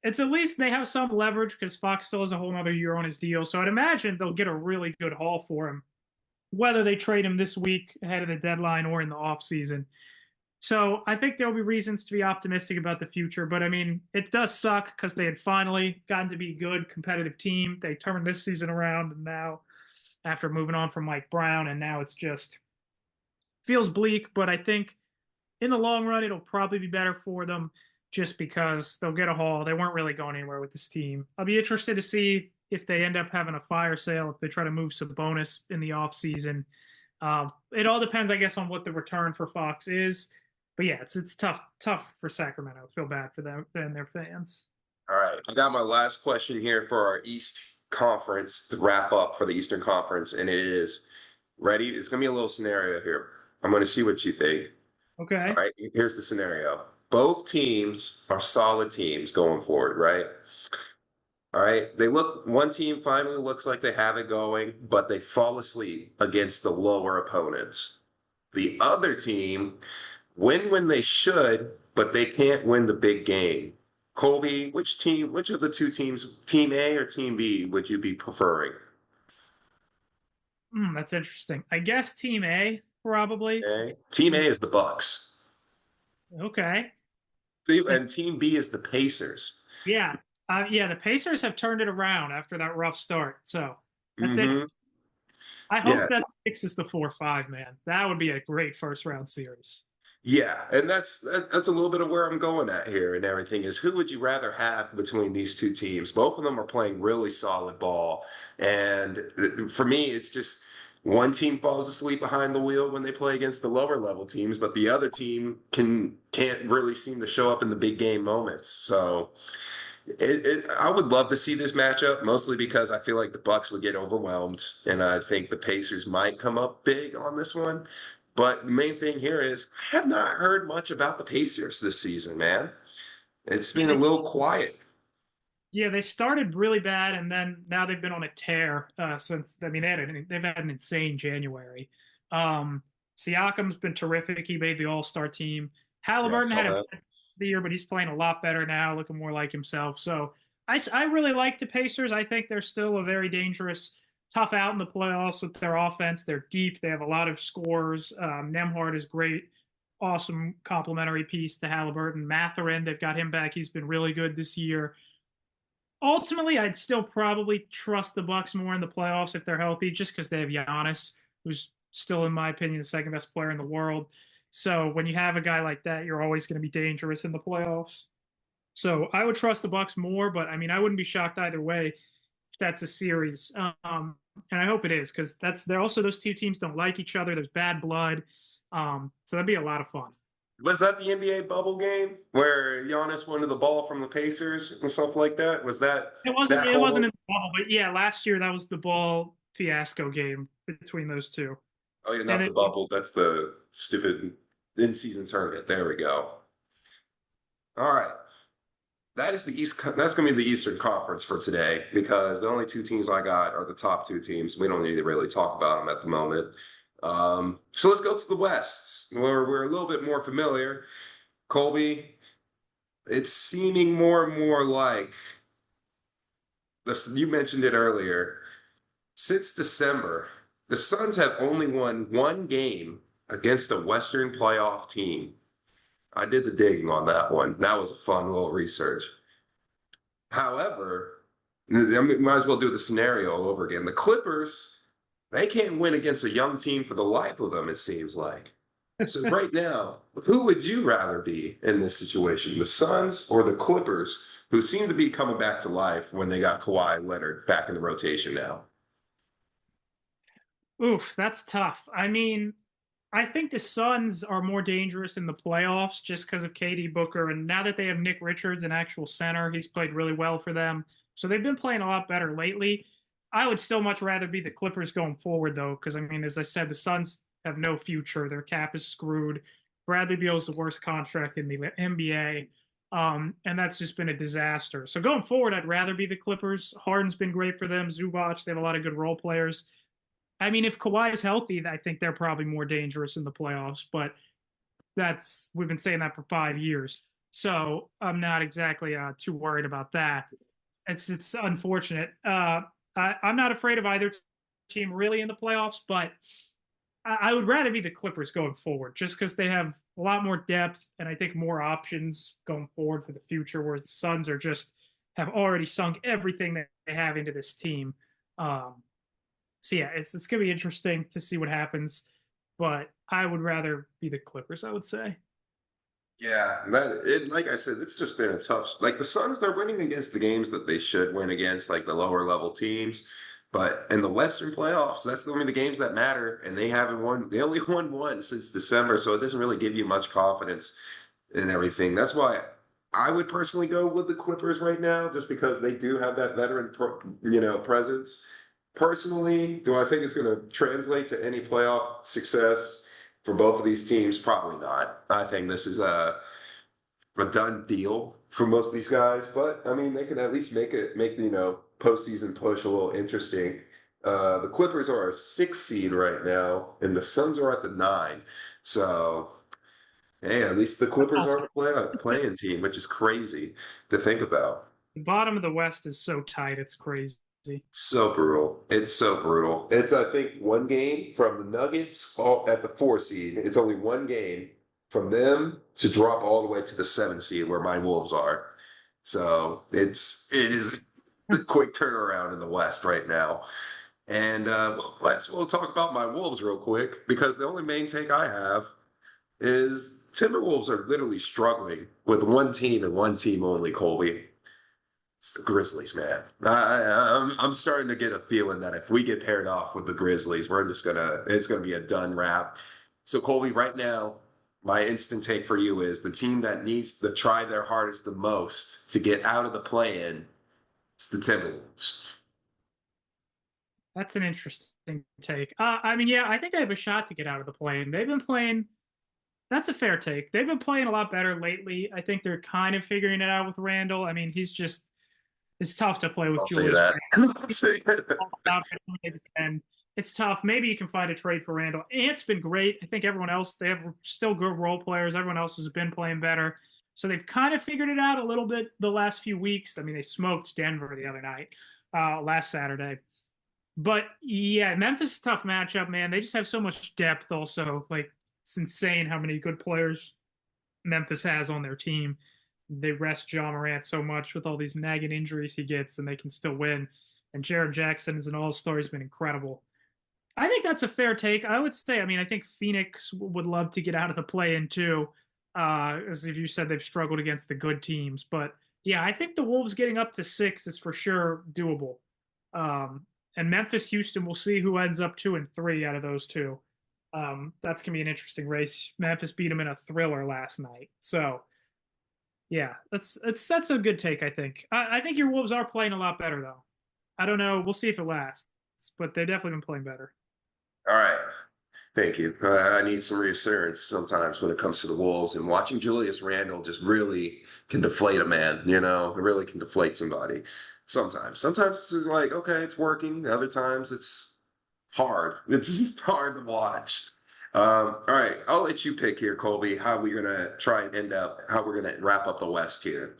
It's at least they have some leverage because Fox still has a whole other year on his deal. So I'd imagine they'll get a really good haul for him, whether they trade him this week ahead of the deadline or in the offseason. So I think there'll be reasons to be optimistic about the future. But I mean, it does suck because they had finally gotten to be a good competitive team. They turned this season around, and now after moving on from Mike Brown, and now it's just feels bleak. But I think in the long run, it'll probably be better for them just because they'll get a haul. They weren't really going anywhere with this team. I'll be interested to see if they end up having a fire sale, if they try to move Sabonis in the offseason. It all depends, I guess, on what the return for Fox is. But yeah, it's tough for Sacramento. I feel bad for them and their fans. All right. I got my last question here for our East Conference to wrap up for the Eastern Conference, and it is ready. It's going to be a little scenario here. I'm going to see what you think. Okay. All right. Here's the scenario. Both teams are solid teams going forward, right? All right. One team finally looks like they have it going, but they fall asleep against the lower opponents. The other team win when they should, but they can't win the big game. Colby, which of the two teams, Team A or Team B, would you be preferring? That's interesting. I guess Team A, probably. Okay. Team A is the Bucks. Okay. And Team B is the Pacers. Yeah. Yeah, the Pacers have turned it around after that rough start. So that's it. Mm-hmm. I Yeah. hope that fixes the 4-5, man. That would be a great first round series. Yeah, and that's a little bit of where I'm going at here and everything is who would you rather have between these two teams? Both of them are playing really solid ball. And for me, it's just one team falls asleep behind the wheel when they play against the lower level teams, but the other team can't really seem to show up in the big game moments. So I would love to see this matchup, mostly because I feel like the Bucks would get overwhelmed, and I think the Pacers might come up big on this one. But the main thing here is I have not heard much about the Pacers this season, man. It's been a little quiet. Yeah, they started really bad, and then now they've been on a tear since. I mean, they've had an insane January. Siakam's been terrific. He made the All-Star team. Yeah, I Halliburton saw had a that. bad the year, but he's playing a lot better now, looking more like himself. So I really like the Pacers. I think they're still a very dangerous, tough out in the playoffs with their offense. They're deep. They have a lot of scores. Nemhard is great. awesome complimentary piece to Halliburton. Matherin, they've got him back. He's been really good this year. Ultimately, I'd still probably trust the Bucks more in the playoffs if they're healthy, just because they have Giannis, who's still, in my opinion, the second best player in the world. So when you have a guy like that, you're always going to be dangerous in the playoffs. So I would trust the Bucks more, but I mean, I wouldn't be shocked either way if that's a series. And I hope it is because they're also those two teams don't like each other. There's bad blood. So that'd be a lot of fun. Was that the NBA bubble game where Giannis wanted the ball from the Pacers and stuff like that? Was that It wasn't. that It wasn't whole? in the bubble, but yeah, last year that was the ball fiasco game between those two. Oh yeah, And not the it, bubble. That's the stupid in-season tournament. There we go. All right. That is the East. That's going to be the Eastern Conference for today because the only two teams I got are the top two teams. We don't need to really talk about them at the moment. So let's go to the West, where we're a little bit more familiar. Colby, it's seeming more and more like this. You mentioned it earlier. Since December, the Suns have only won one game against a Western playoff team. I did the digging on that one. That was a fun little research. However, I mean, might as well do the scenario all over again. The Clippers, they can't win against a young team for the life of them, it seems like. So right now, who would you rather be in this situation? The Suns or the Clippers, who seem to be coming back to life when they got Kawhi Leonard back in the rotation now? oof, that's tough. I mean, I think the Suns are more dangerous in the playoffs just because of KD Booker. And now that they have Nick Richards, an actual center, he's played really well for them. So they've been playing a lot better lately. I would still much rather be the Clippers going forward, though, because I mean, as I said, the Suns have no future. Their cap is screwed. Bradley Beal's the worst contract in the NBA. And that's just been a disaster. So going forward, I'd rather be the Clippers. Harden's been great for them. Zubac, they have a lot of good role players. I mean, if Kawhi is healthy, I think they're probably more dangerous in the playoffs. But we've been saying that for 5 years, so I'm not exactly too worried about that. It's unfortunate. I'm not afraid of either team really in the playoffs, but I would rather be the Clippers going forward, just because they have a lot more depth and I think more options going forward for the future. Whereas the Suns are just have already sunk everything that they have into this team. Um, so yeah, it's gonna be interesting to see what happens, but I would rather be the Clippers. I would say. Yeah, like I said, it's just been a tough. Like the Suns, they're winning against the games that they should win against, like the lower level teams. But in the Western playoffs, that's only the games that matter, and they haven't won. They only won one since December, so it doesn't really give you much confidence in everything. That's why I would personally go with the Clippers right now, just because they do have that veteran, presence. Personally, do I think it's going to translate to any playoff success for both of these teams? Probably not. I think this is a done deal for most of these guys, but I mean, they can at least make the, postseason push a little interesting. The Clippers are a 6 seed right now, and the Suns are at the 9. So, hey, at least the Clippers Oh, are a playing team, which is crazy to think about. the bottom of the West is so tight; it's crazy. So brutal. It's so brutal. It's, I think, one game from the Nuggets at the 4 seed. It's only one game from them to drop all the way to the 7 seed where my Wolves are. So it is a quick turnaround in the West right now. And we'll talk about my Wolves real quick because the only main take I have is Timberwolves are literally struggling with one team and one team only, Colby. It's the Grizzlies, man. I'm starting to get a feeling that if we get paired off with the Grizzlies, it's gonna be a done wrap. So Colby, right now, my instant take for you is the team that needs to try their hardest the most to get out of the play-in. It's the Timberwolves. That's an interesting take. I mean, yeah, I think they have a shot to get out of the play-in. They've been playing. That's a fair take. They've been playing a lot better lately. I think they're kind of figuring it out with Randall. I mean, it's tough to play with I'll say Julius that. I'll say that. Randle, and it's tough. Maybe you can find a trade for Randall. Ant's been great. I think everyone else, they have still good role players. Everyone else has been playing better. So they've kind of figured it out a little bit the last few weeks. I mean, they smoked Denver the other night, last Saturday. But yeah, Memphis is a tough matchup, man. They just have so much depth also. Like It's insane how many good players Memphis has on their team. They rest Ja Morant so much with all these nagging injuries he gets, and they can still win. And Jared Jackson is an all-star. He's been incredible. I think that's a fair take. I would say, I mean, I think Phoenix would love to get out of the play-in too. As if you said, they've struggled against the good teams. But yeah, I think the Wolves getting up to 6 is for sure doable. And Memphis, Houston, we'll see who ends up 2 and 3 out of those two. That's gonna be an interesting race. Memphis beat them in a thriller last night. So yeah, that's a good take, I think. I think your Wolves are playing a lot better though. I don't know. We'll see if it lasts, but they've definitely been playing better. All right. Thank you. I need some reassurance sometimes when it comes to the Wolves, and watching Julius Randle just really can deflate a man, you know, it really can deflate somebody sometimes. Sometimes it's just like, okay, it's working. Other times it's hard. It's just hard to watch. All right. I'll let you pick here, Colby, how we're going to try and end up, how we're going to wrap up the West here.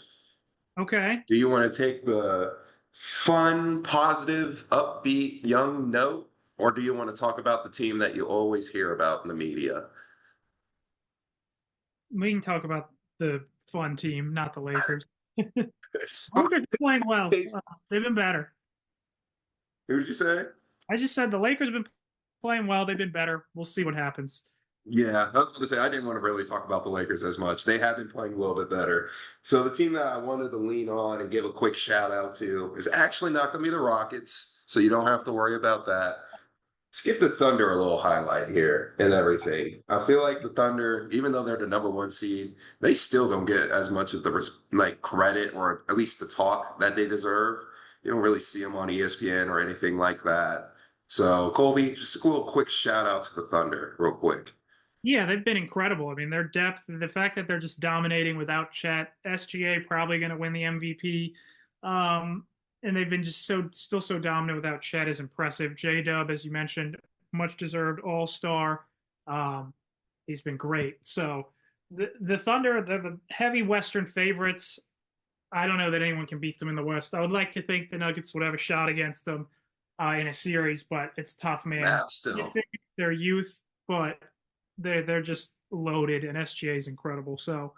Okay. Do you want to take the fun, positive, upbeat, young note, or do you want to talk about the team that you always hear about in the media? We can talk about the fun team, not the Lakers. Lakers are playing well. They've been better. Who did you say? I just said the Lakers have been playing well. They've been better. We'll see what happens. Yeah, I was going to say I didn't want to really talk about the Lakers as much. They have been playing a little bit better. So the team that I wanted to lean on and give a quick shout out to is actually not going to be the Rockets. So you don't have to worry about that. Let's give the Thunder a little highlight here and everything. I feel like the Thunder, even though they're the number one seed, they still don't get as much of the like credit or at least the talk that they deserve. You don't really see them on ESPN or anything like that. So Colby, just a little quick shout out to the Thunder, real quick. Yeah, they've been incredible. I mean, their depth, the fact that they're just dominating without Chet, SGA probably going to win the MVP. And they've been just still so dominant without Chet is impressive. J Dub, as you mentioned, much deserved All Star. He's been great. So the Thunder, they're the heavy Western favorites. I don't know that anyone can beat them in the West. I would like to think the Nuggets would have a shot against them in a series, but it's tough, man. Still. Their youth, but they're just loaded, and SGA is incredible. So,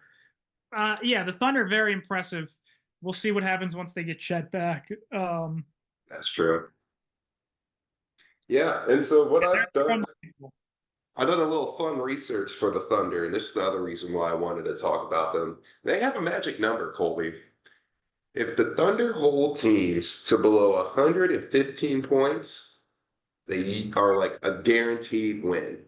yeah, the Thunder very impressive. We'll see what happens once they get Chet back. That's true. Yeah, and so what I've done a little fun research for the Thunder, and this is the other reason why I wanted to talk about them. They have a magic number, Colby. If the Thunder hold teams to below 115 points, they are like a guaranteed win.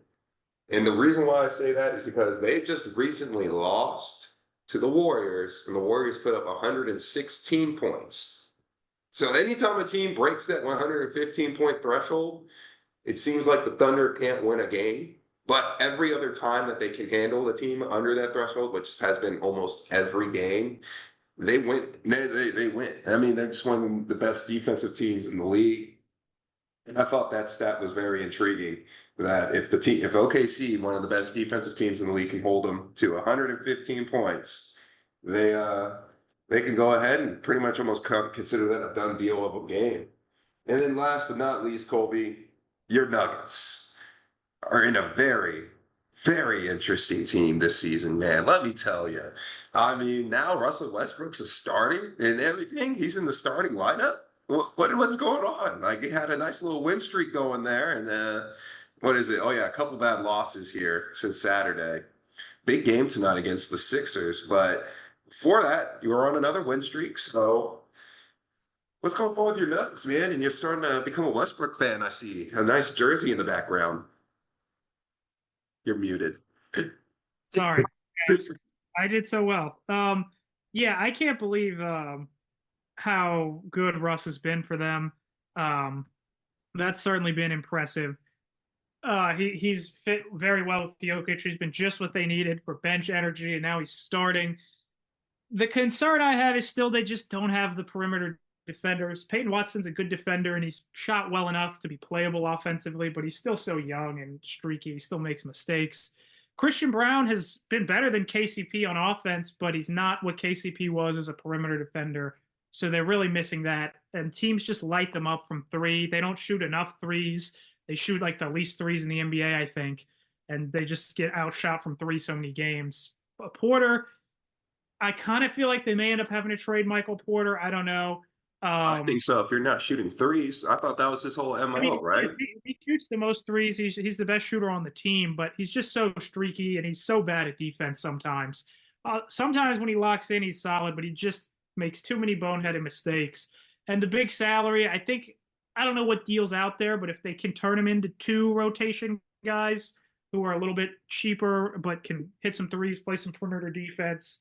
And the reason why I say that is because they just recently lost to the Warriors, and the Warriors put up 116 points. So anytime a team breaks that 115-point threshold, it seems like the Thunder can't win a game. But every other time that they can handle a team under that threshold, which has been almost every game, they win. They win. I mean, they're just one of the best defensive teams in the league. And I thought that stat was very intriguing. That if OKC, one of the best defensive teams in the league, can hold them to 115 points, they can go ahead and pretty much almost consider that a done deal of a game. And then last but not least, Colby, your Nuggets are in a very, very interesting team this season, man. Let me tell you. I mean, now Russell Westbrook's a starting and everything. He's in the starting lineup. What's going on? Like, he had a nice little win streak going there, and what is it? Oh yeah, a couple bad losses here since Saturday. Big game tonight against the Sixers, but before that, you were on another win streak. So, what's going on with your Nuggets, man? And you're starting to become a Westbrook fan. I see a nice jersey in the background. You're muted. Sorry, I did so well. Yeah, I can't believe how good Russ has been for them. That's certainly been impressive. He's fit very well with Jokic. He's been just what they needed for bench energy, and now he's starting. The concern I have is still they just don't have the perimeter defenders. Peyton Watson's a good defender, and he's shot well enough to be playable offensively, but he's still so young and streaky. He still makes mistakes. Christian Brown has been better than KCP on offense, but he's not what KCP was as a perimeter defender. So they're really missing that. And teams just light them up from three. They don't shoot enough threes. They shoot like the least threes in the NBA, I think. and they just get outshot from three so many games. But Porter, I kind of feel like they may end up having to trade Michael Porter. I don't know. I think so. If you're not shooting threes, I thought that was his whole I mean, MO, right? he shoots the most threes. He's the best shooter on the team, but he's just so streaky and he's so bad at defense sometimes. Sometimes when he locks in, he's solid, but he just makes too many boneheaded mistakes. And the big salary, I don't know what deal's out there, but if they can turn him into two rotation guys who are a little bit cheaper but can hit some threes, play some perimeter defense,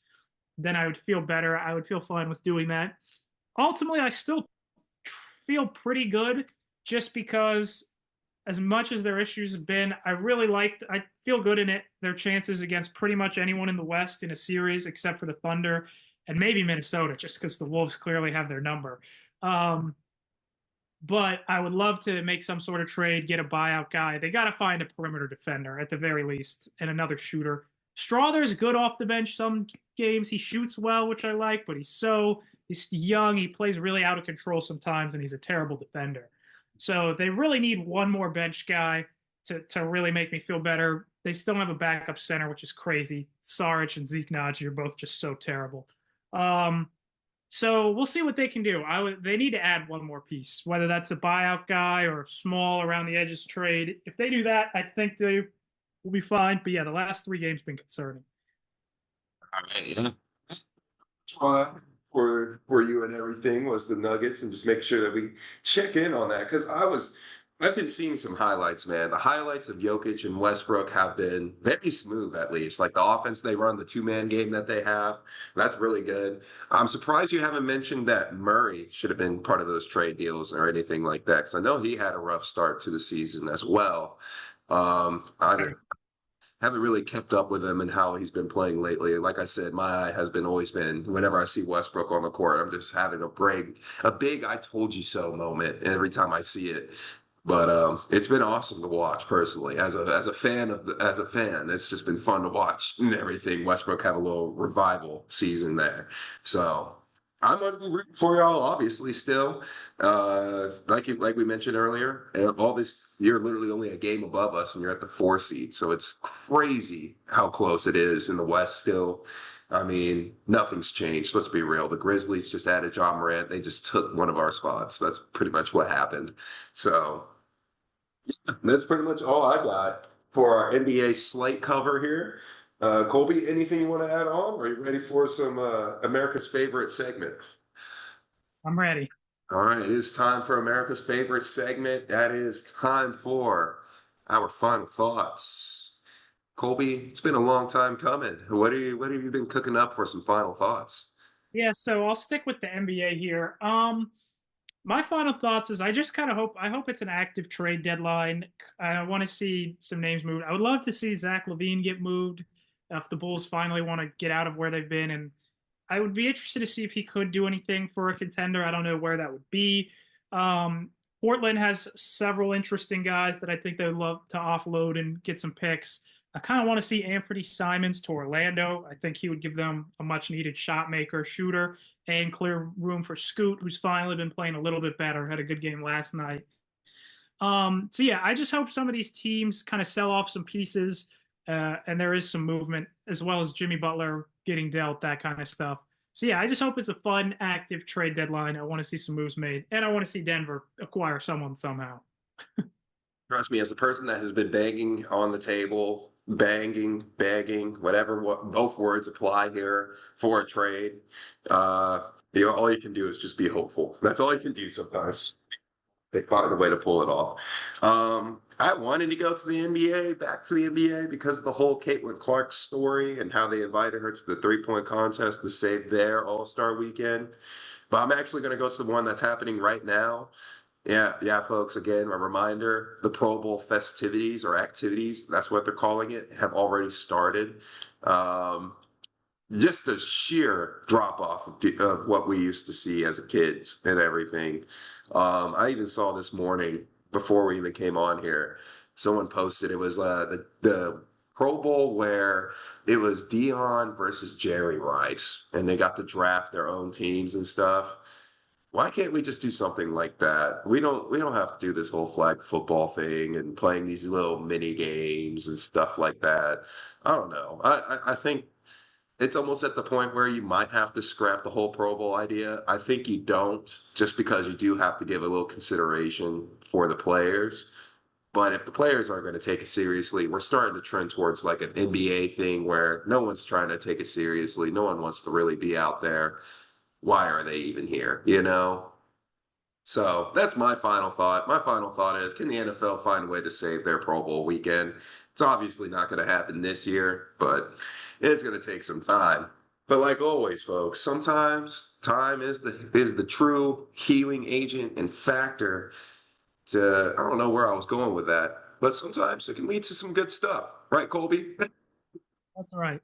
then I would feel better. I would feel fine with doing that. Ultimately, I still feel pretty good just because as much as their issues have been, I feel good in it. Their chances against pretty much anyone in the West in a series, except for the Thunder and maybe Minnesota, just because the Wolves clearly have their number. But I would love to make some sort of trade, get a buyout guy. They got to find a perimeter defender at the very least and another shooter. Strawther's good off the bench some games. He shoots well, which I like, but he's young. He plays really out of control sometimes, and he's a terrible defender. So they really need one more bench guy to really make me feel better. They still don't have a backup center, which is crazy. Saric and Zeke Naji are both just so terrible. So we'll see what they can do. They need to add one more piece, whether that's a buyout guy or small around the edges trade. If they do that, I think they will be fine. But yeah, the last three games been concerning. All right, yeah. For you and everything was the Nuggets, and just make sure that we check in on that because I've been seeing some highlights, man. The highlights of Jokic and Westbrook have been very smooth, at least. Like the offense they run, the two-man game that they have, that's really good. I'm surprised you haven't mentioned that Murray should have been part of those trade deals or anything like that, because I know he had a rough start to the season as well. I haven't really kept up with him and how he's been playing lately. Like I said, my eye has been always been whenever I see Westbrook on the court, I'm just having a big "I told you so" moment every time I see it. But it's been awesome to watch personally as a fan as a fan. It's just been fun to watch and everything. Westbrook have a little revival season there, so I'm rooting for y'all. Obviously, still, like we mentioned earlier, all this you're literally only a game above us, and you're at the 4 seed. So it's crazy how close it is in the West still. I mean, nothing's changed. Let's be real. The Grizzlies just added John Morant. They just took one of our spots. That's pretty much what happened. So that's pretty much all I got for our NBA slate cover here. Colby, anything you want to add on? Are you ready for some America's favorite segment? I'm ready. All right, it is time for America's favorite segment. That is time for our final thoughts. Colby, it's been a long time coming. What have you been cooking up for some final thoughts? Yeah, so I'll stick with the NBA here. My final thoughts is I hope it's an active trade deadline. I want to see some names moved. I would love to see Zach LaVine get moved if the Bulls finally want to get out of where they've been, and I would be interested to see if he could do anything for a contender. I don't know where that would be. Portland has several interesting guys that I think they would love to offload and get some picks. I kind of want to see Anthony Simons to Orlando. I think he would give them a much needed shot maker, shooter, and clear room for Scoot, who's finally been playing a little bit better. Had a good game last night. So yeah, I just hope some of these teams kind of sell off some pieces, and there is some movement as well as Jimmy Butler getting dealt, that kind of stuff. So yeah, I just hope it's a fun, active trade deadline. I want to see some moves made, and I want to see Denver acquire someone somehow. Trust me, as a person that has been banging on the table, banging, begging, whatever both words apply here for a trade, all you can do is just be hopeful. That's all you can do sometimes. They find a way to pull it off. I wanted to go to the NBA, back to the NBA, because of the whole Caitlin Clark story and how they invited her to the 3-point contest to save their All-Star weekend. But I'm actually going to go to the one that's happening right now. Yeah, folks. Again, a reminder: the Pro Bowl festivities or activities—that's what they're calling it—have already started. Um, just the sheer drop off of what we used to see as a kids and everything. I even saw this morning before we even came on here. Someone posted it was the Pro Bowl where it was Dion versus Jerry Rice, and they got to draft their own teams and stuff. Why can't we just do something like that? We don't have to do this whole flag football thing and playing these little mini games and stuff like that. I don't know. I think it's almost at the point where you might have to scrap the whole Pro Bowl idea. I think you don't, just because you do have to give a little consideration for the players. But if the players aren't going to take it seriously, we're starting to trend towards like an NBA thing where no one's trying to take it seriously. No one wants to really be out there. Why are they even here? So that's my final thought. My final thought is, can the NFL find a way to save their Pro Bowl weekend? It's obviously not going to happen this year, but it's going to take some time. But like always, folks, sometimes time is the true healing agent and factor to, I don't know where I was going with that, but sometimes it can lead to some good stuff. Right, Colby? That's right.